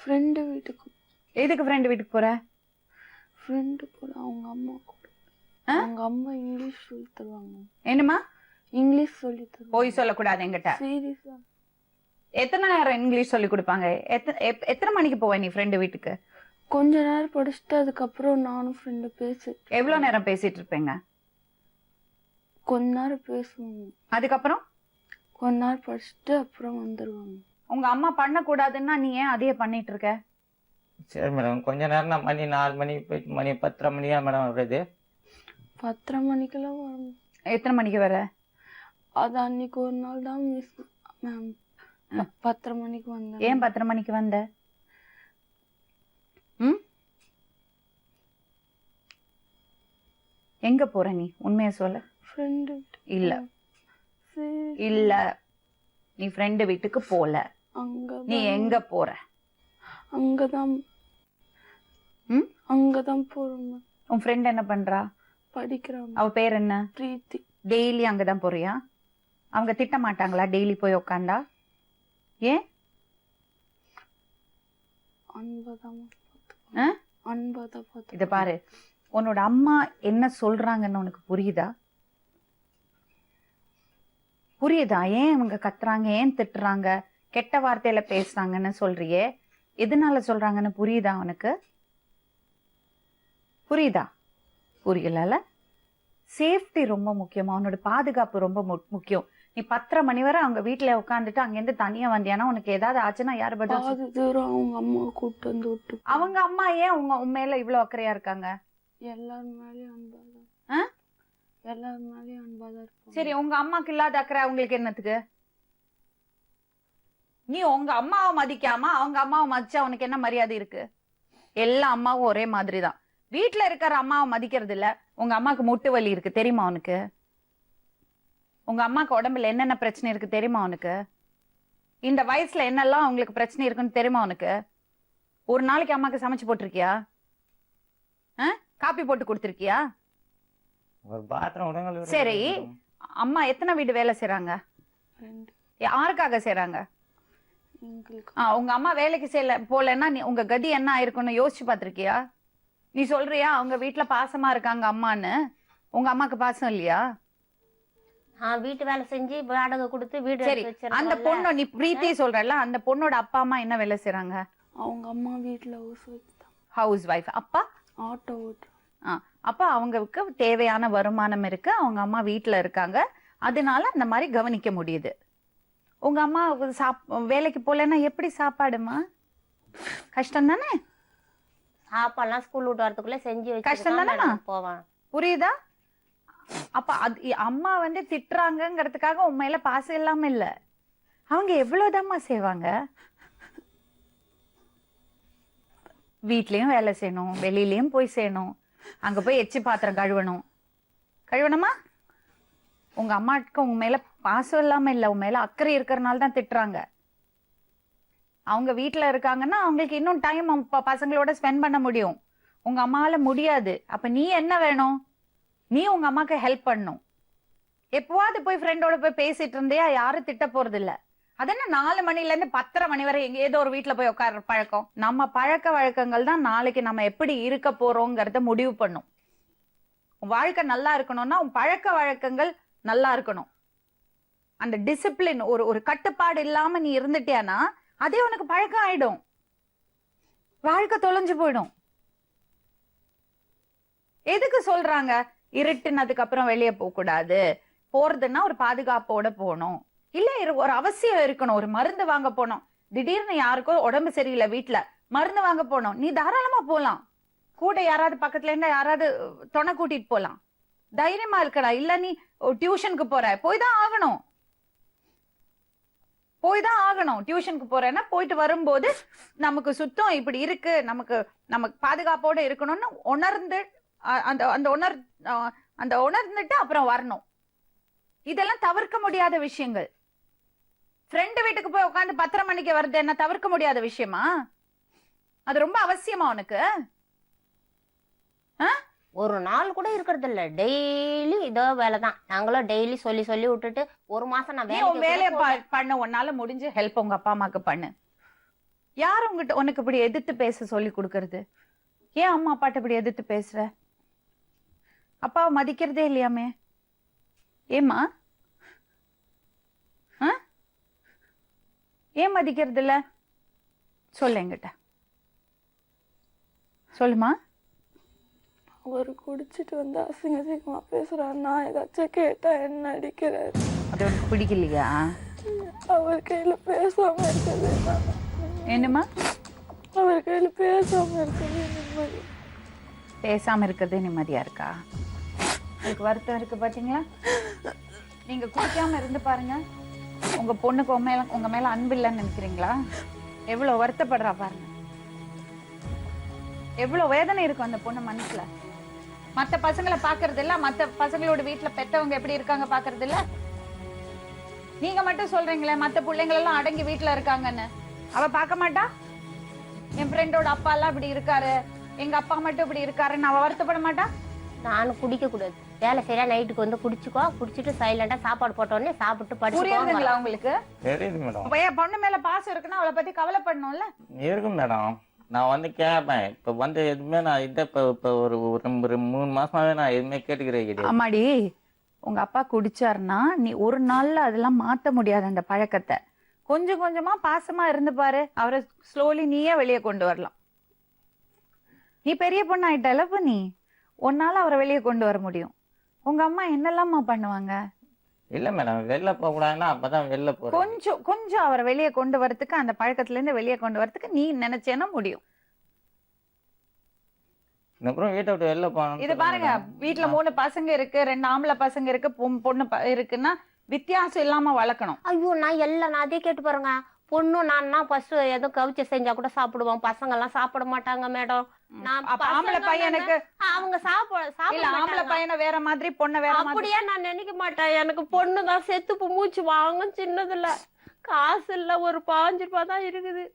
ஃப்ரெண்டு வீட்டுக்கு. எதுக்கு ஃப்ரெண்டு வீட்டுக்கு போற? ஃப்ரெண்டு கூட அவங்க அம்மா கூட. அவங்க அம்மா இங்கிலீஷ் சொல்லி தருவாங்க. என்னம்மா? இங்கிலீஷ் சொல்லி தருவாங்க. போய் சொல்லக்கூடாது என்கிட்ட. சீரியஸா? எத்தனை நேரம் இங்கிலீஷ் சொல்லி கொடுப்பாங்க? எத்தனை மணிக்கு போவேன் நீ ஃப்ரெண்டு வீட்டுக்கு? கொஞ்ச நேரம் படிச்சுட்டு அதுக்கப்புறம் நானும் ஃப்ரெண்டு பேசி. எவ்வளவு நேரம் பேசிட்டு இருப்பீங்க? கொஞ்ச நேரம் பேசுவாங்க, அதுக்கப்புறம் கொஞ்ச நேரம் படிச்சுட்டு அப்புறம் வந்துருவாங்க. உங்க அம்மா பண்ண கூடாதுன்னா நீ ஏன் அதையே பண்ணிட்டு இருக்க? சரி மேடம், கொஞ்ச நேரம் தான், மணி 4 மணிக்கு போயிட்டு மணி 10:30 மணியா மேடம் வருது? 10:30 மணிக்கெல்லாம் வரும். எத்தனை மணிக்கு வர? அது அன்னைக்கு ஒரு நாள் தான் மிஸ் மேம். 10:30 மணிக்கு வந்தேன். ஏன் 10:30 மணிக்கு வந்த? எங்க போற நீ? உண்மையா சொல்ல. ஃப்ரெண்டு இல்ல இல்ல, நீ ஃப்ரெண்டு வீட்டுக்கு போல. நீ எங்க போற? அங்கதான். அங்கதான் போறோம். உன் ஃப்ரெண்ட் என்ன பண்றா? படிக்கிறாங்க. அவ பேர் என்ன? பிரீத்தி. டெய்லி அங்கதான் போறியா? அவங்க திட்ட மாட்டாங்களா டெய்லி போய் உக்காண்டா? ஏன்? இத பாரு, உன்னோட அம்மா என்ன சொல்றாங்கன்னு உனக்கு புரியுதா? புரியுதா? ஏன் அவங்க கத்துறாங்க, ஏன் திட்டுறாங்க, கெட்ட வார்த்தையில பேசுறாங்கன்னு சொல்றியே, எதனால சொல்றாங்கன்னு புரியுதா உனக்கு? புரியுதா? புரியல. சேஃப்டி ரொம்ப முக்கியமா, உன்னோட பாதுகாப்பு ரொம்ப முக்கியம். நீ 10:30 மணி வரை அவங்க வீட்டுல உட்காந்துட்டு அங்கிருந்து தனியா வந்தியானா உனக்கு ஏதாவது ஆச்சுன்னா யாரு பதில்? அவங்க அம்மா கூட்டு வந்து விட்டு. அவங்க அம்மா ஏன் உன் மேல இவ்வளவு அக்கறையா இருக்காங்க? எல்லாரும் மேலயும் அன்பாதான். எல்லாரும் மேலயும் அன்பாதான் இருக்கும். சரி, உங்க அம்மாக்கு இல்லாத அக்கறை அவங்களுக்கு என்னத்துக்கு? நீ உங்க அம்மாவை மதிக்காம அவங்க அம்மாவை மதிச்சா உனக்கு என்ன மரியாதை இருக்கு? எல்லா அம்மாவும் ஒரே மாதிரிதான். வீட்டுல இருக்கிற அம்மாவை மதிக்கிறது இல்ல. உங்க அம்மாக்கு முட்டு வலி இருக்கு தெரியுமா உனக்கு? உங்க அம்மாக்கு உடம்புல என்னென்ன பிரச்சனை இருக்கு தெரியுமா உனக்கு? இந்த வயசுல என்னெல்லாம் உங்களுக்கு பிரச்சனை இருக்குன்னு தெரியுமா உனக்கு? ஒரு நாளைக்கு அம்மாக்கு சமைச்சு போட்டிருக்கியா? காப்பி போட்டு கொடுத்திருக்கியா? ஒரு பாத்ரூம். சரி, அம்மா எத்தனை வீடு வேலை செய்றாங்க? யாருக்காக செய்றாங்க? உங்க அம்மா வேலைக்கு போலன்னா உங்க கதி என்ன ஆயிருக்குன்னு யோசிச்சு பாத்திருக்கியா? நீ சொல்றியா அவங்க வீட்டுல பாசமா இருக்காங்க அம்மான்னு? உங்க அம்மாக்கு பாசம் இல்லையா? வீட்டு வேலை செஞ்சு வாடகை கொடுத்து வீடு. சரி, அந்த பொண்ணு நீ பிரீத்தி சொல்றல, அந்த பொண்ணோட அப்பா அம்மா என்ன வேலை செய்றாங்க? அவங்க அம்மா வீட்டுல ஹவுஸ் வைஃப். அப்பா ஆட்டோ ஓட்டு. அப்ப அவங்களுக்கு தேவையான வருமானம் இருக்கு, அவங்க அம்மா வீட்டுல இருக்காங்க, அதனால அந்த மாதிரி கவனிக்க முடியுது. உங்க அம்மா வேலைக்கு போலன்னா எப்படி சாப்பாடுமா? கஷ்டம் தானே? சாப்பாடுலாம் ஸ்கூல் விட்டு வரதுக்குள்ள செஞ்சு கஷ்டம் தானே போவான். புரியுதா? அப்ப அது அம்மா வந்து திட்டுறாங்கிறதுக்காக உன் மேல பாசம் இல்லாம இல்ல. அவங்க எவ்வளவுதாம்மா செய்வாங்க? வீட்லயும் வேலை செய்யணும், வெளியிலயும் போய் செய்யணும், அங்க போய் எச்சி பாத்திரம் கழுவணுமா? உங்க அம்மாவுக்கு உங்க மேல பாசம் இல்லாம இல்ல, உன் மேல அக்கறை இருக்கிறதுனால தான் திட்டுறாங்க. அவங்க வீட்டுல இருக்காங்கன்னா அவங்களுக்கு இன்னும் டைம் பசங்களோட ஸ்பெண்ட் பண்ண முடியும். உங்க அம்மாவால முடியாது. அப்ப நீ என்ன வேணும்? நீ உங்க அம்மாக்கு ஹெல்ப் பண்ணும். எப்பவாவது போய் ஃப்ரெண்டோட போய் பேசிட்டு இருந்தியா? யாரும் திட்ட போறது இல்ல. அதென்ன 4 மணில இருந்து 10:30 மணி வரை எங்க ஏதோ ஒரு வீட்டுல போய் உட்கார பழக்கம்? நம்ம பழக்க வழக்கங்கள் தான் நாளைக்கு நம்ம எப்படி இருக்க போறோங்கிறத முடிவு பண்ணும். உன் வாழ்க்கை நல்லா இருக்கணும்னா உன் பழக்க வழக்கங்கள் நல்லா இருக்கணும். அந்த டிசிப்ளின், ஒரு கட்டுப்பாடு இல்லாம நீ இருந்துட்டியானா அதே உனக்கு பழக்கம் ஆயிடும், வாழ்க்கை தொலைஞ்சு போயிடும். எதுக்கு சொல்றாங்க இருட்டுனதுக்கு அப்புறம் வெளியே போக கூடாது, போறதுன்னா ஒரு பாதுகாப்போட போகணும். இல்ல ஒரு அவசியம் இருக்கணும், ஒரு மருந்து வாங்க போனோம், திடீர்னு யாருக்கோ உடம்பு சரியில்லை வீட்டுல, மருந்து வாங்க போனோம், நீ தாராளமா போலாம், கூட யாராவது பக்கத்துல இருந்தா யாராவது துணை கூட்டிட்டு போலாம், தைரியமா இருக்கடா. இல்ல நீ டியூஷனுக்கு போற, போய் தான் ஆகணும், டியூஷனுக்கு போறேன்னா போயிட்டு வரும்போது நமக்கு சுத்தம் இப்படி இருக்கு, நமக்கு பாதுகாப்போட இருக்கணும்னு உணர்ந்து அந்த உணர்ந்துட்டு அப்புறம் வரணும். இதெல்லாம் தவிர்க்க முடியாத விஷயங்கள். ஃப்ரெண்டு வீட்டுக்கு போய் உட்காந்து 10:30 மணிக்கு வருது என்ன தவிர்க்க முடியாத விஷயமா? அது ரொம்ப அவசியமா உனக்கு? ஒரு நாள் கூட இருக்கிறது இல்ல, டெய்லி இதோ வேலைதான். நாங்களும் டெய்லி சொல்லி சொல்லி விட்டுட்டு ஒரு மாசம் நான் வேலையை பண்ண, உன்னால முடிஞ்ச ஹெல்ப் உங்க அப்பா அம்மாக்கு பண்ணு. யார் உனக்கு இப்படி எதிர்த்து பேச சொல்லி கொடுக்கறது? ஏன் அம்மா அப்பாட்ட இப்படி எதிர்த்து பேசுற? அப்பாவை மதிக்கிறதே இல்லையாமே, ஏமா? ஏன் மதிக்கிறது இல்ல? சொல்ல என்கிட்ட சொல்லுமா. அவர் குடிச்சிட்டு வந்து அசிங்கமா பேசுறாரு, நான் ஏதாச்சும் கேட்டா என்ன அடிக்கிறாரு. அது உனக்கு பிடிக்கலையா? அவர் கையில பேசாம இருக்குது. என்னமா? அவர் கையில பேசாம இருக்குது நிம்மதி. பேசாம இருக்கிறதே நிம்மதியா இருக்கா? அதுக்கு வருத்தம் இருக்கு பாத்தீங்களா? நீங்க குடிக்காம இருந்து பாருங்க, உங்க பொண்ணுக்கு உங்க மேல அன்பு இல்லைன்னு நினைக்கிறீங்களா? எவ்வளவு வருத்தப்படுறா பாருங்க, எவ்வளவு வேதனை இருக்கும் அந்த பொண்ணு மனசுல. மத்த பசங்களை பாக்குறது இல்ல, மத்த பசங்களோட வீட்டுல பெத்தவங்க எப்படி இருக்காங்க பாக்குறது இல்ல. நீங்க மட்டும் சொல்றீங்களே மத்த பிள்ளைங்க எல்லாம் அடங்கி வீட்டுல இருக்காங்கன்னு. அவ பார்க்க மாட்டா? என் ஃப்ரெண்டோட அப்பா எல்லாம் இப்படி இருக்காரு, எங்க அப்பா மட்டும் இப்படி இருக்காருன்னு அவ வருத்தப்பட மாட்டா? நானும் குடிக்க கூடாது, வேலை சரியா நைட்டுக்கு வந்து குடிச்சுக்கோ, குடிச்சிட்டு சைலண்டா சாப்பாடு போட்ட உடனே சாப்பிட்டு புரியுதுங்களா உங்களுக்கு? தெரியுது மேடம். என் பொண்ணு மேல பாசம் இருக்குன்னா அவளை பத்தி கவலைப்படணும்ல. இருக்கும் மேடம். நான் வந்து கேட்பேன், இப்ப வந்து எதுவுமே நான் இப்ப ஒரு 3 மாசமாவே நான் எதுவுமே கேட்டுக்கிறே கிடையாது. ஆமாடி, உங்க அப்பா குடிச்சாருன்னா நீ ஒரு நாள்ல அதெல்லாம் மாத்த முடியாது அந்த பழக்கத்தை. கொஞ்சம் கொஞ்சமா பாசமா இருந்து பாரு, அவரை ஸ்லோலி நீயே வெளியே கொண்டு வரலாம். நீ பெரிய பொண்ணு ஆயிட்டல, இப்ப நீ உன்னால அவரை வெளியே கொண்டு வர முடியும். உங்க அம்மா என்னெல்லாமா பண்ணுவாங்க? இல்ல மேடம், வெளில போக கூடாதுன்னா அப்பதான் வெளில போறேன். கொஞ்சம் அவரை வெளியே கொண்டு வரதுக்கு, அந்த பழக்கத்துல இருந்து வெளியே கொண்டு வரதுக்கு நீ நினைச்சேன்னா முடியும். அப்புறம் வீட்டை விட்டு வெளில போகணும். இது பாருங்க, வீட்டுல 3 பசங்க இருக்கு, 2 ஆம்பளை பசங்க இருக்கு, பொண்ணு இருக்குன்னா வித்தியாசம் இல்லாம வளர்க்கணும். ஐயோ, நான் அதே கேட்டு பாருங்க. பொண்ணு நான் ஃபர்ஸ்ட் ஏதோ கவிச்சு செஞ்சா கூட சாப்பிடுவோம், பசங்க எல்லாம் சாப்பிட மாட்டாங்க மேடம். ஆம்பளை பையனுக்கு அவங்க சாப்பிட ஆம்பளை பையனை வேற மாதிரி, பொண்ணை வேற மாதிரி. அப்படியே நான் நினைக்க மாட்டேன். எனக்கு பொண்ணுதான் செத்து மூச்சு வாங்க சின்னதுல, காசு இல்ல, ஒரு 5 ரூபாய் தான் இருக்குது.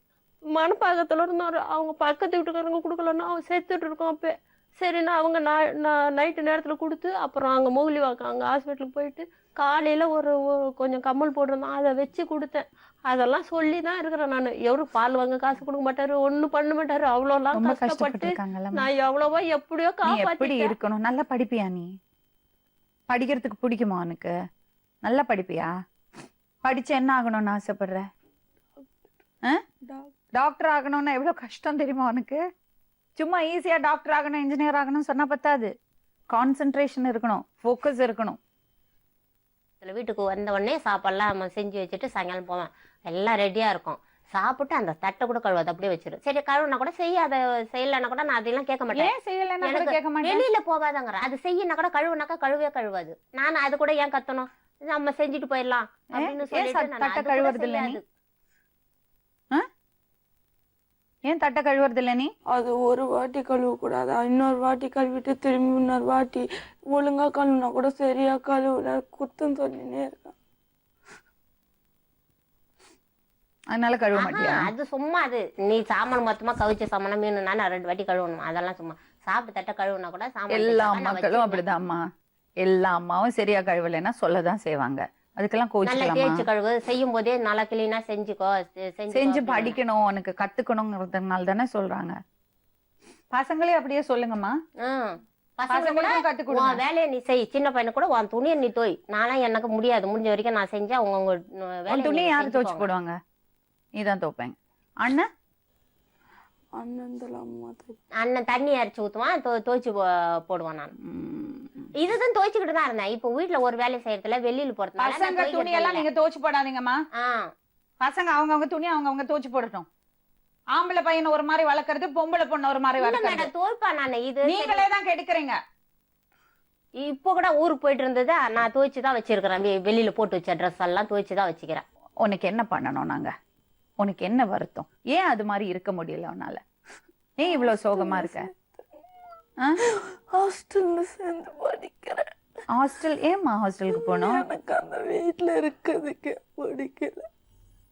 மனப்பாக்கத்துல இருந்தாரு, அவங்க பக்கத்து வீட்டுக்காரங்க கொடுக்கலன்னா அவங்க செத்துட்டு இருக்கோம். அப்ப சரிண்ணா அவங்க நைட்டு நேரத்துல கொடுத்து, அப்புறம் அங்க மௌலி வாக்காங்க ஹாஸ்பிட்டலுக்கு போயிட்டு காலையில ஒரு கொஞ்சம் கம்மல் போட்டிருந்தோம், அதை வச்சு கொடுத்தேன். அதெல்லாம் சொல்லிதான் இருக்கிறேன் நான். எவரும் பால் வாங்க காசு கொடுக்க மாட்டாரு, ஒண்ணும் பண்ண மாட்டாரு. அவ்வளோலாம் கஷ்டப்பட்டு நான் எவ்வளவோ எப்படியோ எப்படி இருக்கணும். நல்லா படிப்பியா நீ? படிக்கிறதுக்கு பிடிக்குமா உனக்கு? நல்லா படிப்பியா? படிச்சு என்ன ஆகணும்னு ஆசைப்படுற? டாக்டர் ஆகணும்னா எவ்வளவு கஷ்டம் தெரியுமா உனக்கு? சும்மா ஈஸியா டாக்டர் ஆகணும், இன்ஜினியர் ஆகணும் சொன்னா பத்தாது. கான்சென்ட்ரேஷன் இருக்கணும், ஃபோக்கஸ் இருக்கணும். வீட்டுக்கு வந்த உடனே சாப்பாடுலாம் நம்ம செஞ்சு வச்சுட்டு சாயங்காலம் போவேன், எல்லாம் ரெடியா இருக்கும். சாப்பிட்டு அந்த தட்டை கூட கழுவாது, அப்படியே வச்சிரு. சரி கழுவுனா கூட செய்யலன்னா கூட நான் அதெல்லாம் கேட்க மாட்டேன். வெளியில போகாதங்கிற, அது செய்யனா கூட கழுவுனாக்கா கழுவாது. நான் அது கூட ஏன் கத்தணும், நம்ம செஞ்சுட்டு போயிடலாம் அப்படின்னு சொல்லிட்டு கழுவுறது இல்ல. ஏன் தட்டை கழுவுறது இல்ல நீ? அது ஒரு வாட்டி கழுவ கூடாது, இன்னொரு வாட்டி கழுவிட்டு திரும்பி இன்னொரு வாட்டி ஒழுங்கா கழுவுனா கூட சரியா கழுவுல குத்துன்னு சொல்லினே இருக்கான். அதனால கழுவ மாட்டியா? அது சும்மா, அது நீ சாமான் மொத்தமா கவிச்ச சாமான மீன் நான் 2 வாட்டி கழுவணும், அதெல்லாம் சும்மா. சாப்பிட்டு தட்டை கழுவுனா கூட சாமான். எல்லா அம்மாக்களும் அப்படிதான்மா. எல்லா அம்மாவும் சரியா கழுவலைன்னா சொல்லதான் செய்வாங்க. அதுக்கெல்லாம் தேய்ச்சி கழுவு செய்யும் போதே நல்லா கிளீனா செஞ்சுக்கோ, செஞ்சு படிக்கணும், உனக்கு கத்துக்கணுங்கிறதுனால தானே சொல்றாங்க. பசங்களே அப்படியே சொல்லுங்கம்மா. பசங்க கூட பசங்களுக்கும் கத்து கொடுங்க. உன் வேலையை நீ செய், சின்ன பையனு கூட உன் துணியை நீ தோய். நானா எனக்கு முடியாது, முடிஞ்ச வரைக்கும் நான் செஞ்சா உங்க உன் துணியை யாரு துவைச்சு போடுவாங்க? நீதான் துவைப்பேங்க. அண்ணன் அண்ணன் தண்ணி அரைச்சு ஊத்துவான், துவைச்சு போடுவான். நான் இதுதான் துவைச்சுக்கிட்டு தான் இருந்தேன். இப்போ வீட்டுல ஒரு வேலை செய்யறதுல வெளியில பசங்க துணி எல்லாம் நீங்க துவைச்சு போடாதீங்கம்மா. பசங்க அவங்கவங்க துணி அவங்கவங்க துவைச்சு போடட்டும். ஆம்பளை பையனை ஒரு மாதிரி வளர்க்கறது, பொம்பளை பொண்ணு ஒரு மாதிரி வளர்க்கறது. துவைப்பா நான் இது நீங்களே தான் கெடுக்கிறீங்க. இப்போ கூட ஊருக்கு போயிட்டு இருந்தது, நான் துவைச்சுதான் வச்சிருக்கிறேன். வெளியில போட்டு வச்ச ட்ரெஸ் எல்லாம் துவைச்சுதான் வச்சுக்கிறேன். உனக்கு என்ன பண்ணணும் நாங்க? உனக்கு என்ன வருத்தம்? ஏன் அது மாதிரி இருக்க முடியல உன்னால? ஏன் இவ்வளவு சோகமா இருக்க? ஹாஸ்டல்ல சேர்ந்து படிக்கிறேன். ஹாஸ்டல்? ஏம்மா ஹாஸ்டலுக்கு போனோம்? எனக்கு அந்த வீட்டுல இருக்கிறதுக்கு பிடிக்கல.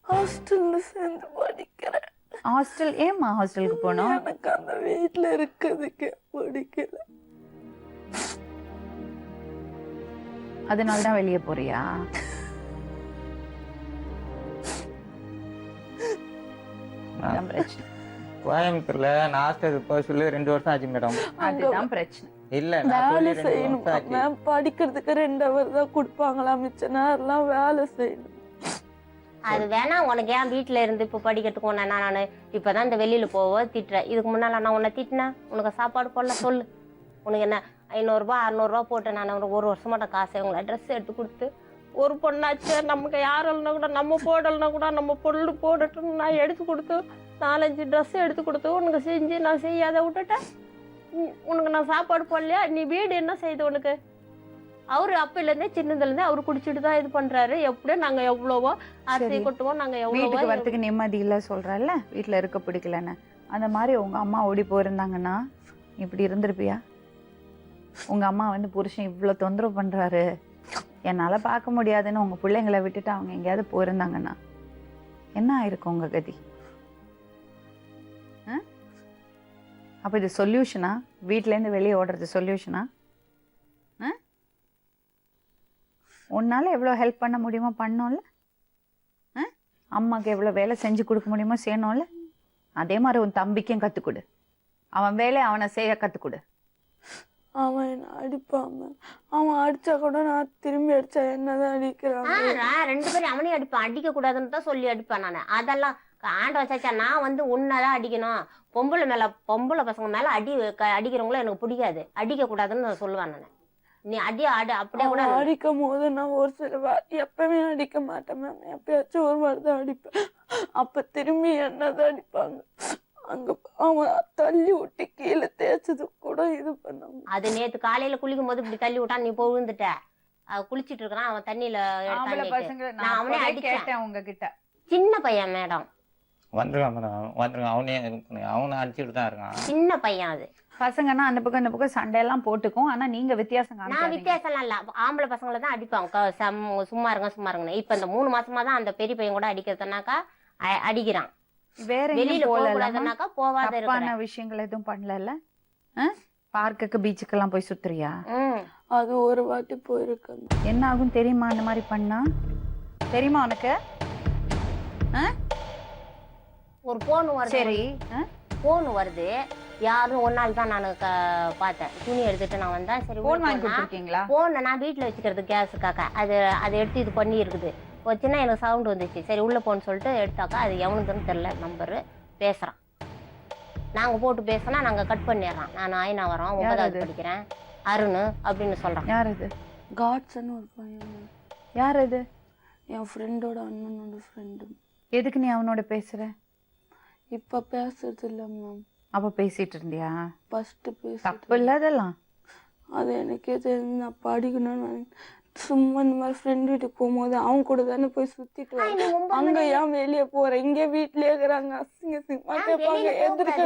ஹாஸ்டல்ல சேர்ந்து படிக்கிறேன். ஹாஸ்டல்? ஏம்மா ஹாஸ்டலுக்கு போனோம்? எனக்கு அந்த வீட்டுல இருக்கிறதுக்கு பிடிக்கல. அதனாலதான் வெளியே போறியா? பிரச்சனை கோயம்புத்தூர்ல நான் ஹாஸ்டலுக்கு போக சொல்லி 2 வருஷம் ஆச்சு மேடம். அதுதான் பிரச்சனை. இல்ல வேலை செய்யணும் மேம். படிக்கிறதுக்கு 2 hour தான் கொடுப்பாங்களா, மிச்ச நேரம் வேலை செய்யணும். அது வேணா உனக்கு ஏன் வீட்டுல இருந்து இப்ப படிக்கிறதுக்கு ஒண்ணு நானு இப்பதான் இந்த வெளியில போவ திட்டுறேன். இதுக்கு முன்னால நான் உன்னை திட்டினேன்? உனக்கு சாப்பாடு போடல சொல்லு. உனக்கு என்ன 500 ரூபாய் 600 ரூபாய் போட்டு நான் உனக்கு 1 வருஷமாட்ட காசு உங்களை ட்ரெஸ் எடுத்து கொடுத்து ஒரு பொண்ணாச்சு நமக்கு யாரும் கூட நம்ம போடலன்னா கூட நம்ம பொருள் போடட்டும் நான் எடுத்து கொடுத்து 4-5 ட்ரெஸ் எடுத்து கொடுத்து உனக்கு செஞ்சு நான் செய்யாத விட்டுட்டேன். உனக்கு நான் சாப்பாடு போடலையா? நீ வீடு என்ன செய்யுது உனக்கு? அவரு அப்பையிலேருந்தே சின்னதுலேருந்தே அவரு குடிச்சிட்டு தான் இது பண்றாரு. எப்படியோ நாங்க எவ்வளவோ அரிசி கொட்டுவோம், நாங்க வீட்டுக்கு வரத்துக்கு நிம்மதி இல்ல சொல்றல்ல, வீட்டுல இருக்க பிடிக்கலன்னு. அந்த மாதிரி உங்க அம்மா ஓடி போயிருந்தாங்கன்னா இப்படி இருந்திருப்பியா? உங்க அம்மா வந்து புருஷன் இவ்வளவு தொந்தரவு பண்றாரு, என்னால பார்க்க முடியாதுன்னு உங்க பிள்ளைங்களை விட்டுட்டு அவங்க எங்கேயாவது போயிருந்தாங்கன்னா என்ன ஆயிருக்கும் உங்க கதி? அப்ப இது சொல்யூஷனா? வீட்டுல இருந்து வெளியே ஓடுறது சொல்யூஷனா? உன்னால எவ்வளவு ஹெல்ப் பண்ண முடியுமோ பண்ணோம்ல. அம்மாக்கு எவ்வளவு வேலை செஞ்சு கொடுக்க முடியுமோ செய்யணும்ல. அதே மாதிரி உன் தம்பிக்கும் கத்துக்கொடு. அவன் வேலையை அவனை செய்ய கத்துக்கொடு. அவன் என்ன அடிப்பான். அவன் அடிச்சா கூட நான் திரும்பி அடிச்சா என்னதான் அடிக்கிறான். 2 பேரும் அவனையும் அடிப்பான். அடிக்க கூடாதுன்னு தான் சொல்லி அடிப்பான் நான். அதெல்லாம் ஆண்ட வச்சாச்சா நான் வந்து உன்னதான் அடிக்கணும். பொம்பளை பசங்க மேல அடிக்கிறவங்கள எனக்கு பிடிக்காது, அடிக்க கூடாதுன்னு நான் சொல்லுவேன் நான். நீ அடி அப்படியே கூட அடிக்கும் போது நான் ஒரு சில எப்பவுமே அடிக்க மாட்டேன் மேம். எப்பயாச்சும் ஒரு வாரம் தான் அடிப்பேன். அப்ப திரும்பி என்னதான் அடிப்பாங்க. அங்க அவன் தள்ளி விட்டு கீழே தேய்ச்சது கூட இது பண்ணாங்க. அது நேத்து காலையில குளிக்கும் போது இப்படி தள்ளி விட்டான், நீ போய் விழுந்துட்ட. குளிச்சிட்டு இருக்கிறான் அவன் தண்ணியில. நான் அவனே அடிச்சேன் உங்ககிட்ட. சின்ன பையன் மேடம் வந்துருவான் மேடம், வந்துருவான். அவனை அடிச்சுட்டு தான் இருக்கான். சின்ன பையன். அது பசங்கன்னா அந்த பக்கம் இந்த பக்கம் சண்டையெல்லாம் போட்டுக்கும். ஆனா நீங்க வித்தியாசம் நான் வித்தியாசம்லாம் இல்ல. ஆம்பளை பசங்களை தான் அடிப்பாங்க. சும்மா இருங்க. இப்ப இந்த 3 மாசமா தான் அந்த பெரிய பையன் கூட அடிக்கிறதுனாக்கா அடிக்கிறான். வேற வெளியில போகக்கூடாதுனாக்கா போவாத தப்பான விஷயங்கள் எதுவும் பண்ணல. பார்க்குக்கு பீச்சுக்கு எல்லாம் போய் சுத்துறியா? அது ஒரு வாட்டி போயிருக்கேன். என்ன ஆகும் தெரியுமா அந்த மாதிரி பண்ணா? தெரியுமா உனக்கு? ஒரு போன் வருது. சரி, போன் வருது. யாரும் ஒரு நாள் தான் நான் பார்த்தேன். துணி எடுத்துட்டு நான் வந்தேன். சரி, போன் வாங்கி கொடுத்துருக்கீங்களா? போன் நான் வீட்டுல வச்சுக்கிறது கேஸுக்காக. அதை எடுத்து இது பண்ணி இருக்குது. வச்சுன்னா எனக்கு சவுண்ட் வந்துச்சு. சரி உள்ள போன்னு சொல்லிட்டு எடுத்தாக்கா அது எவனுக்குன்னு தெரியல நம்பரு. பேசுறான். நாங்க போட்டு பேசினா நாங்க கட் பண்ணிடுறோம். நான் ஆயினா வரோம், 9வது படிக்கிறேன், அருண் அப்படின்னு சொல்றான். யார் இது? காட்ஸ்ன்னு ஒரு பையன். யார் இது? என் ஃப்ரெண்டோட அண்ணனோட ஃப்ரெண்டு. எதுக்கு நீ அவனோட பேசுற? இப்ப பேசுறது இல்ல மேம். அப்ப பேசிட்டு இருந்தியா? ஃபர்ஸ்ட் தப்பு இல்ல அதெல்லாம். அது எனக்கே தெரிஞ்சு நான் படிக்கணும்னு சும்மா இந்த மாதிரி ஃப்ரெண்ட் வீட்டுக்கு போகும்போது அவங்க கூட தானே போய் சுத்திட்டு வரேன். அங்க ஏன் வெளியே போற? இங்க வீட்லயே இருக்கிறாங்க. அசிங்க சிங்கமா கேட்பாங்க. எதிர்க்க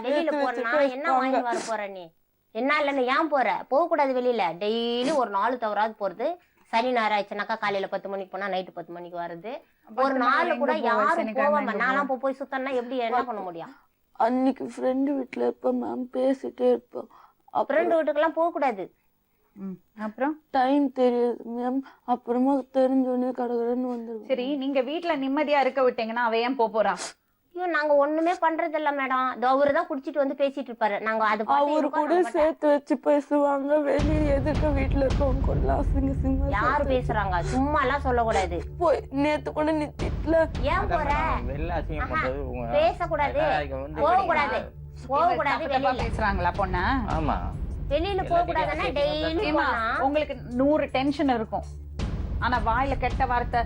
வெளியில போறேன்னா என்ன வாங்கி வர போற நீ? என்ன இல்லன்னு ஏன் போற? போக கூடாது வெளியில. டெய்லி ஒரு 4 தவறாவது போறது. சனி ஞாயிறு ஆயிடுச்சுனாக்கா காலையில 10 மணிக்கு போனா நைட்டு 10 மணிக்கு வருது. ஒரு நாள் கூட யாரும் போவாம நான்லாம் போய் சுத்தனா எப்படி என்ன பண்ண முடியும்? அன்னைக்கு ஃப்ரெண்டு வீட்டுல இருப்ப மேம் பேசிட்டே இருப்போம். ஃப்ரெண்டு வீட்டுக்கெல்லாம் போக கூடாது. அப்புறம் டைம் தெரியாது மேம். அப்புறமா தெரிஞ்சோடனே கடகடன்னு வந்துடும். சரி, நீங்க வீட்டுல நிம்மதியா இருக்க விட்டீங்கன்னா அவ ஏன் போறா? ஐயோ நாங்க ஒண்ணுமே பண்றது இல்ல மேடம். அவரு தான் குடிச்சிட்டு வந்து பேசிட்டு இருப்பாரு. நாங்க அது அவரு கூட சேர்த்து வச்சு பேசுவாங்க. வெளியே எதுக்கு வீட்டுல இருக்கவங்க கூட அசிங்க யாரு பேசுறாங்க? சும்மா எல்லாம் சொல்லக்கூடாது. போய் நேத்து கூட நீ திட்டல. ஏன் போற? வெளில அசிங்கம் பண்றது பேசக்கூடாது, போகக்கூடாது, போகக்கூடாது. வெளியில பேசுறாங்களா பொண்ண? ஆமா, வெளியில போக கூடாதுன்னா டெய்லி உங்களுக்கு 100 டென்ஷன் இருக்கும். ஆனா வாயில கெட்ட வார்த்தை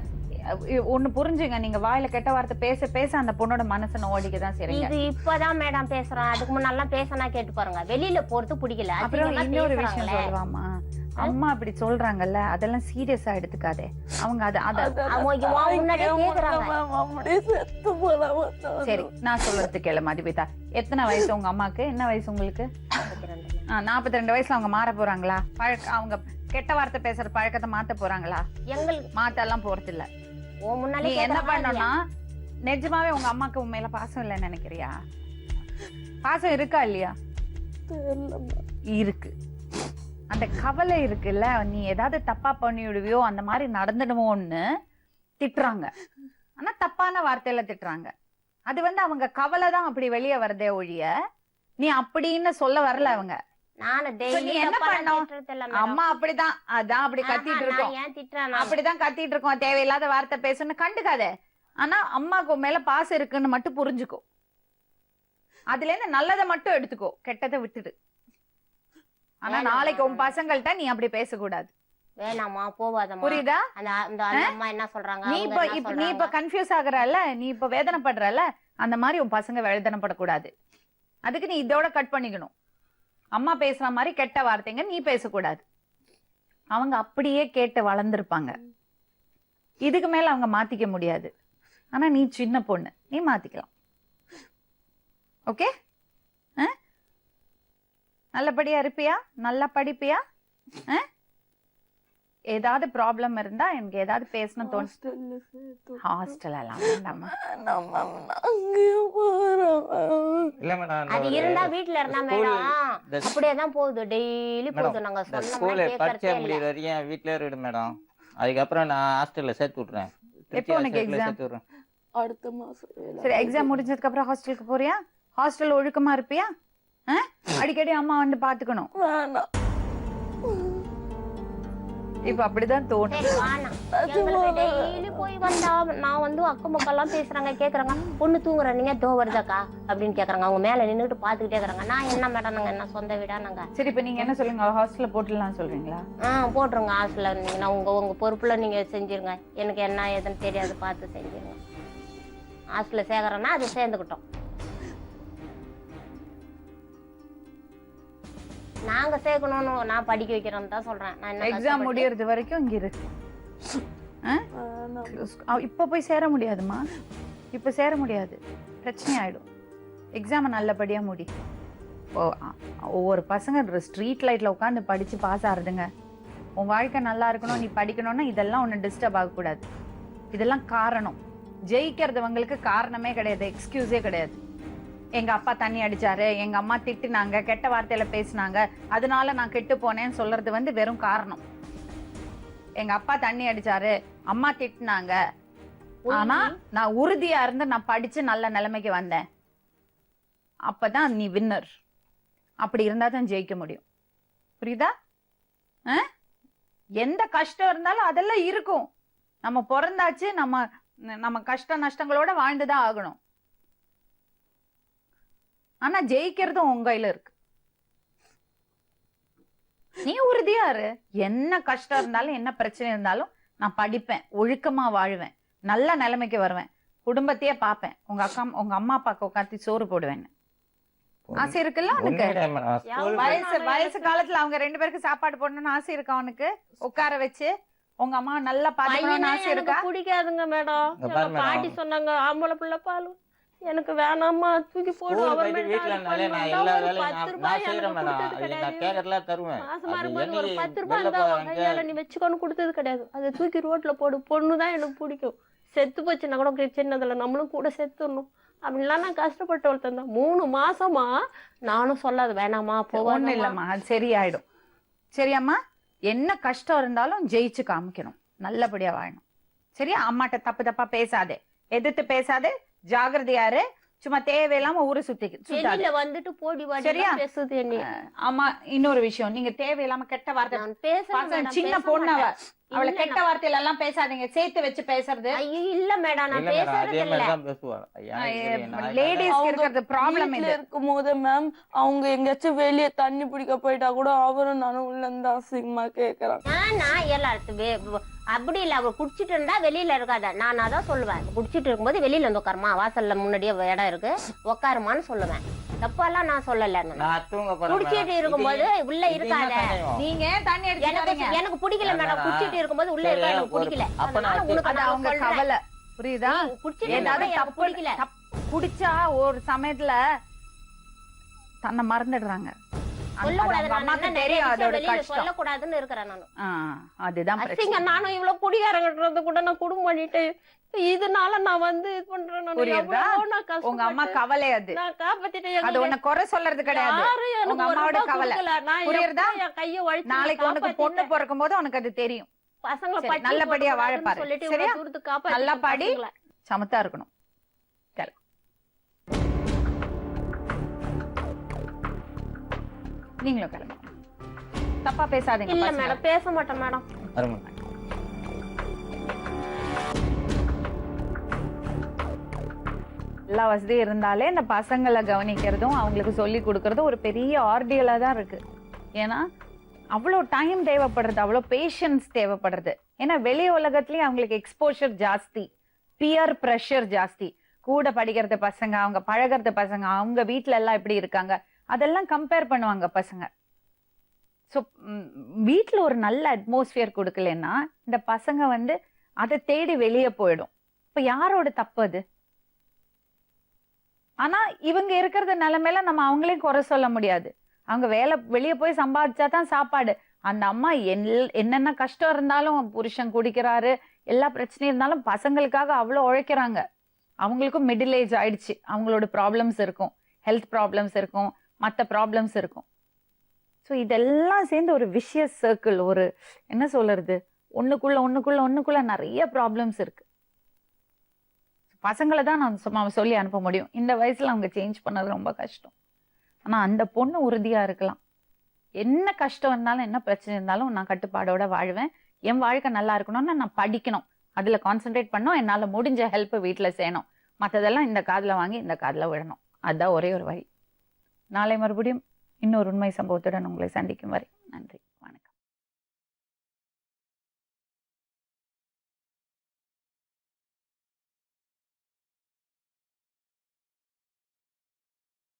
ஒண்ணு புரிஞ்சுங்க, நீங்க வாயில கெட்ட வார்த்தை பேச பேச அந்த பொண்ணோட மனசை நோடிக்கதான் செய்றீங்க. இது இப்பதான் மேடம் பேசுறோம். அதுக்கு முன்னெல்லாம் பேசினா கேட்டு பாருங்க. வெளியில போறது பிடிக்கல. அப்புறம் இன்னொரு விஷயம் சொல்லுவாமா, அம்மா அப்படி சொல்றாங்கல்ல, அதெல்லாம் சீரியஸா எடுத்துக்காதே. அவங்க முன்னாடியே கேக்குறாங்க. அப்படியே செத்து போலாம். சரி, நான் சொல்றது கேளு மதுமிதா. எத்தனை வயசு உங்க அம்மாக்கு? என்ன வயசு உங்களுக்கு? 42 வயசுல அவங்க மாற போறாங்களா? அவங்க கெட்ட வார்த்தை பேசுற பழக்கத்தை மாத்த போறாங்களா? எங்களுக்கு மாத்த எல்லாம் போறது இல்ல. நீ என்ன பண்ணணும்னா, நிஜமாவே உங்க அம்மாக்கு உண்மையில பாசம் இல்லைன்னு நினைக்கிறியா? பாசம் இருக்கா இல்லையா? இருக்கு. அந்த கவலை இருக்குல்ல, நீ ஏதாவது தப்பா பண்ணிவிடுவியோ, அந்த மாதிரி நடந்துடுவோன்னு திட்டுறாங்க. ஆனா தப்பான வார்த்தையில திட்டுறாங்க. அது அவங்க கவலை தான் அப்படி வெளியே வரதே ஒழிய நீ அப்படின்னு சொல்ல வரல. அவங்க என்ன பண்ணோம், அம்மா அப்படிதான் அதான் அப்படி கத்திட்டு இருக்கோம், அப்படிதான் கத்திட்டு இருக்கோம், தேவையில்லாத வார்த்தை பேசணும்னு கண்டுக்காதே. ஆனா அம்மாக்கு மேல பாசம் இருக்குன்னு மட்டும் புரிஞ்சுக்கோ. அதுல இருந்து நல்லதை மட்டும் எடுத்துக்கோ, கெட்டதை விட்டுடு. ஆனா நாளைக்கு உன் பசங்கள்ட்ட நீ அப்படி பேசக்கூடாது. வேணாமா, போவாதமா, புரியுதா? அம்மா என்ன சொல்றாங்க? நீ இப்ப கன்ஃபியூஸ் ஆகுறல, நீ இப்ப வேதனைப்படுறல, அந்த மாதிரி உன் பசங்க வேதனைப்படக்கூடாது. அதுக்கு நீ இதோட கட் பண்ணிக்கணும். அம்மா பேசுற மாதிரி கெட்ட வார்த்தைங்க நீ பேசக்கூடாது. அவங்க அப்படியே கேட்டு வளர்ந்துருப்பாங்க. இதுக்கு மேல அவங்க மாத்திக்க முடியாது. ஆனா நீ சின்ன பொண்ணு, நீ மாத்திக்கலாம். ஓகே? நல்லபடியா இருப்பியா? நல்லா படிப்பியா? ஏதாவது ப்ராப்ளம் இருந்தா எனக்கு ஏதாவது பேசணும் தோணு. ஹாஸ்டல் எல்லாம் வேண்டாமா? அது இருந்தா வீட்ல இருந்தா மேடம் அப்படியேதான் போகுது. டெய்லி போகுது. நாங்க ஸ்கூல்ல பரீட்சை முடியற வரைக்கும் வீட்லயே இரு மேடம். அதுக்கப்புறம் நான் ஹாஸ்டல்ல சேர்த்து விட்டுறேன். எப்போ உனக்கு எக்ஸாம்? அடுத்த மாசம். சரி, எக்ஸாம் முடிஞ்சதுக்கு அப்புறம் ஹாஸ்டலுக்கு போறியா? ஹாஸ்டல் ஒழுக்கமா இருப்பியா? அடிக்கடி அம்மா வந்து பாத்துக்கணும். வேணாம். இப்ப அப்படிதான் தோணும். டெய்லி போய் வந்தா நான் அக்கம் பக்கம் எல்லாம் பேசுறாங்க, கேக்குறாங்க, பொண்ணு தூங்குற நீங்க தோ வருதாக்கா அப்படின்னு கேக்குறாங்க. அவங்க மேல நின்னுட்டு பாத்துக்கிட்டே இருக்கிறாங்க. நான் என்ன மேடம், நாங்க என்ன சொந்த வீடா நாங்க? சரி, இப்ப நீங்க என்ன சொல்லுங்க, ஹாஸ்டல்ல போட்டுலாம் சொல்றீங்களா? போட்டுருங்க. ஹாஸ்டல்ல இருந்தீங்கன்னா உங்க பொறுப்புல நீங்க செஞ்சிருங்க. எனக்கு என்ன ஏதுன்னு தெரியாது, பார்த்து செஞ்சிருங்க. ஹாஸ்டல்ல சேர்க்கறேன்னா அது சேர்ந்துக்கிட்டோம். நாங்க சேர்க்கணும்னு நான் படிக்க வைக்கிறேன்னு தான் சொல்றேன். நான் எக்ஸாம் முடியறது வரைக்கும் இங்க இரு. இப்ப போய் சேர முடியாதுமா, இப்ப சேர முடியாது, பிரச்சனை ஆயிடும். எக்ஸாம் நல்லபடியா முடி. ஒவ்வொரு பசங்க ஸ்ட்ரீட் லைட்ல உட்காந்து படிச்சு பாஸ் ஆகுதுங்க. உன் வாழ்க்கை நல்லா இருக்கணும், நீ படிக்கணும்னா இதெல்லாம் ஒண்ணு டிஸ்டர்ப் ஆகக்கூடாது. இதெல்லாம் காரணம். ஜெயிக்கிறதுவங்களுக்கு காரணமே கிடையாது, எக்ஸ்கியூஸே கிடையாது. எங்க அப்பா தண்ணி அடிச்சாரு, எங்க அம்மா திட்டுனாங்க, கெட்ட வார்த்தையில பேசினாங்க, அதனால நான் கெட்டு போனேன்னு சொல்றது வெறும் காரணம். எங்க அப்பா தண்ணி அடிச்சாரு, அம்மா திட்டுனாங்க, ஆனா நான் உறுதியா இருந்து நான் படிச்சு நல்ல நிலைமைக்கு வந்தேன். அப்பதான் நீ வின்னர். அப்படி இருந்தா தான் ஜெயிக்க முடியும். புரியுதா? எந்த கஷ்டம் இருந்தாலும் அதெல்லாம் இருக்கும். நம்ம பிறந்தாச்சு, நம்ம கஷ்ட நஷ்டங்களோட வாழ்ந்துதான் ஆகணும். ஆனா ஜெயிக்கிறதும் உங்க கையில இருக்கு. நீ உறுதியா இரு. என்ன கஷ்டம் இருந்தாலும் என்ன பிரச்சனை இருந்தாலும் நான் படிப்பேன், ஒழுக்கமா வாழ்வேன், நல்ல நிலைமைக்கு வருவேன், குடும்பத்தையே பாப்பேன், உங்க அம்மா அப்பாக்கு உட்காந்து சோறு போடுவேன். ஆசை இருக்குல்ல உனக்கு? வயசு காலத்துல அவங்க 2 பேருக்கு சாப்பாடு போடணும்னு ஆசை இருக்கா உனக்கு? உட்கார வச்சு உங்க அம்மா நல்லா பாத்துக்கணும்னு ஆசை இருக்கா? பிடிக்காதுங்க மேடம். பாட்டி சொன்னாங்க ஆம்பளை பிள்ளை பாலும் எனக்கு வேணாமா, தூக்கி போடு. நீ வச்சுக்கொண்டு கொடுத்தது கிடையாது. அதை தூக்கி ரோட்ல போடு. பொண்ணுதான் எனக்கு பிடிக்கும். செத்து போச்சுன்னா கூட சின்னதுல நம்மளும் கூட செத்துடணும் அப்படின்லாம் நான் கஷ்டப்பட்டு வளர்த்தேன். 3 மாசமா நானும் சொல்லாது வேணாமா ஒண்ணு இல்லம்மா, அது சரியாயிடும். சரியாம்மா? என்ன கஷ்டம் இருந்தாலும் ஜெயிச்சு காமிக்கணும், நல்லபடியா வாழணும். சரியா? அம்மாட்ட தப்பு தப்பா பேசாதே, எதிர்த்து பேசாதே, ஜாகிரதையாரு. சும்மா தேவையில்லாம ஊரை வெளியில வந்துட்டு போடி வாடி சரியா? பேசுது என்ன. ஆமா, இன்னொரு விஷயம், நீங்க தேவையில்லாம கெட்ட வார்த்தை நான் பேசுறேன் பசங்க, மேடம், சின்ன பேச பொண்ணு அவ. மாட்டேன். அவளை இல்ல, கெட்ட வார்த்தையில எல்லாம் பேசாதீங்க, சேர்த்து வச்சு பேசுறது. ஐயோ இல்ல மேடம், நான் இல்ல மேடம், பேசுறது அதே இல்ல. மாதிரி தான் பேசுவாங்க. எனக்கு தெரியும், நான் லேடிஸ் அவங்க இருக்கிறது ப்ராப்ளம் வீட்ல இது. இருக்கும் போது மேம் அவங்க எங்கேயாச்சும் வெளியே தண்ணி பிடிக்க போயிட்டா கூட அவரும் நானும் உள்ள இருந்து அசிங்கமா கேக்குறாங்க. நான் எல்லாத்துக்கு அப்படி இல்ல, அவ குடிச்சிட்டு இருந்தா வெளியில இருக்காத, நான் அதான் சொல்லுவேன். குடிச்சிட்டு இருக்கும்போது வெளியில வந்து உட்காருமா, வாசல்ல முன்னாடியே இடம் இருக்கு உட்காருமான்னு சொல்லுவேன். தப்பெல்லாம் நான் சொல்லல. நான் தூங்க போறேன் குடிச்சிட்டு மேடம். இருக்கும்போது உள்ள இது இருக்காத. என்ன சந்தேகம்? நீங்க தண்ணி எடுத்து எனக்கு பிடிக்கல மேடம், வேண்டாம். குடிச்சிட்டு இருக்கும்போது உள்ள சரி, இருக்க எனக்கு ஒரு- பிடிக்கல. அப்ப நான் அதனால உனக்கு அது நான் அவங்க சொல்றேன். கவலை, புரியுதா? குடிச்சிட்டு ஏதாவது இருந்தா எனக்கு தப்பு பிடிக்கல. குடிச்சா ஒரு சமயத்துல தன்னை மறந்துடுறாங்க. சொல்லக்கூடாது, நான் அம்மாக்கு என்ன நிறைய தெரியும் விஷயம் அதோட வெளியில கஷ்டம். சொல்லக்கூடாதுன்னு இருக்கிறேன் நானு. அதுதான் அசிங்க, பிரச்சனை. நானும் இவ்வளவு குடிகாரங்கிறது கூட நான் குடும்பம் பண்ணிட்டு இதனால நான் வந்து இது பண்றேன். நானு புரியுதா? எவ்வளவோ நான் கஷ்டப்பட்டு உங்க அம்மா கவலை அது. நான் காப்பாத்திட்டேன். அது உன்னை குறை சொல்றது கிடையாது. யாரும் எனக்கு உங்க ஒரு அம்மாவோட ரூபா கவலை. கொடுக்கல. நான் புரியுறதா? எப்படி என் கையை வலிச்சு நாளைக்கு நான் உனக்கு பொண்ணு காப்பாத்திட்டேன். பிறக்கும் போது உனக்கு அது தெரியும். பசங்களை சரி, பட்டி நல்லபடியா வாழ போடக்கூடாதுன்னு பாரு. சொல்லிட்டு சரியா? இவ்வளவு தூரத்துக்கு காப்பாத்திட்டேன் நல்லா படி. பசங்களை. சமத்தா இருக்கணும். கிளம்பு. நீங்களும் கிளம்பு. தப்பா பேசாதீங்க இல்ல பசங்க. மேடம், பேச மாட்டேன் மேடம். அருமை. எல்லா வசதியும் இருந்தாலே இந்த பசங்களை கவனிக்கிறதும் அவங்களுக்கு சொல்லி கொடுக்கறதும் ஒரு பெரிய ஆர்டியலா தான் இருக்கு. ஏன்னா அவ்வளோ டைம் தேவைப்படுறது, அவ்வளோ பேஷன்ஸ் தேவைப்படுறது. ஏன்னா வெளி உலகத்துலயும் அவங்களுக்கு எக்ஸ்போஷர் ஜாஸ்தி, பியர் ப்ரெஷர் ஜாஸ்தி. கூட படிக்கிறது பசங்க, அவங்க பழகிறது பசங்க, அவங்க வீட்டுல எல்லாம் எப்படி இருக்காங்க அதெல்லாம் கம்பேர் பண்ணுவாங்க பசங்க. ஸோ வீட்டில் ஒரு நல்ல அட்மாஸ்பியர் கொடுக்கலன்னா இந்த பசங்க வந்து அதை தேடி வெளியே போயிடும். இப்போ யாரோட தப்பு அது? ஆனா இவங்க இருக்கிறது நிலைமையில நம்ம அவங்களையும் குறை சொல்ல முடியாது. அவங்க வெளியே போய் சம்பாதிச்சா தான் சாப்பாடு. அந்த அம்மா என்னென்ன கஷ்டம் இருந்தாலும், புருஷன் குடிக்கிறாரு, எல்லா பிரச்சனையும் இருந்தாலும் பசங்களுக்காக அவ்வளோ உழைக்கிறாங்க. அவங்களுக்கும் மிடில் ஏஜ் ஆயிடுச்சு, அவங்களோட ப்ராப்ளம்ஸ் இருக்கும், ஹெல்த் ப்ராப்ளம்ஸ் இருக்கும், மற்ற ப்ராப்ளம்ஸ் இருக்கும். ஸோ இதெல்லாம் சேர்ந்து ஒரு விஷியஸ் சர்க்கிள், ஒரு என்ன சொல்றது, ஒண்ணுக்குள்ள நிறைய ப்ராப்ளம்ஸ் இருக்கு. பசங்களை தான் நான் சும்மா சொல்லி அனுப்ப முடியும். இந்த வயசுல அவங்க சேஞ்ச் பண்ணது ரொம்ப கஷ்டம். ஆனா அந்த பொண்ணு உறுதியா இருக்கலாம். என்ன கஷ்டம் இருந்தாலும், என்ன பிரச்சனை இருந்தாலும் நான் கட்டுப்பாடோட வாழ்வேன். என் வாழ்க்கை நல்லா இருக்கணும்னா நான் படிக்கணும், அதுல கான்சென்ட்ரேட் பண்ணணும், என்னால முடிஞ்ச ஹெல்ப் வீட்டுல செய்யணும். மற்றதெல்லாம் இந்த காதுல வாங்கி இந்த காதுல விடணும். அதுதான் ஒரே ஒரு வழி. நாளை மறுபடியும் இன்னொரு உண்மை சம்பவத்துடன் உங்களை சந்திக்கும் வரை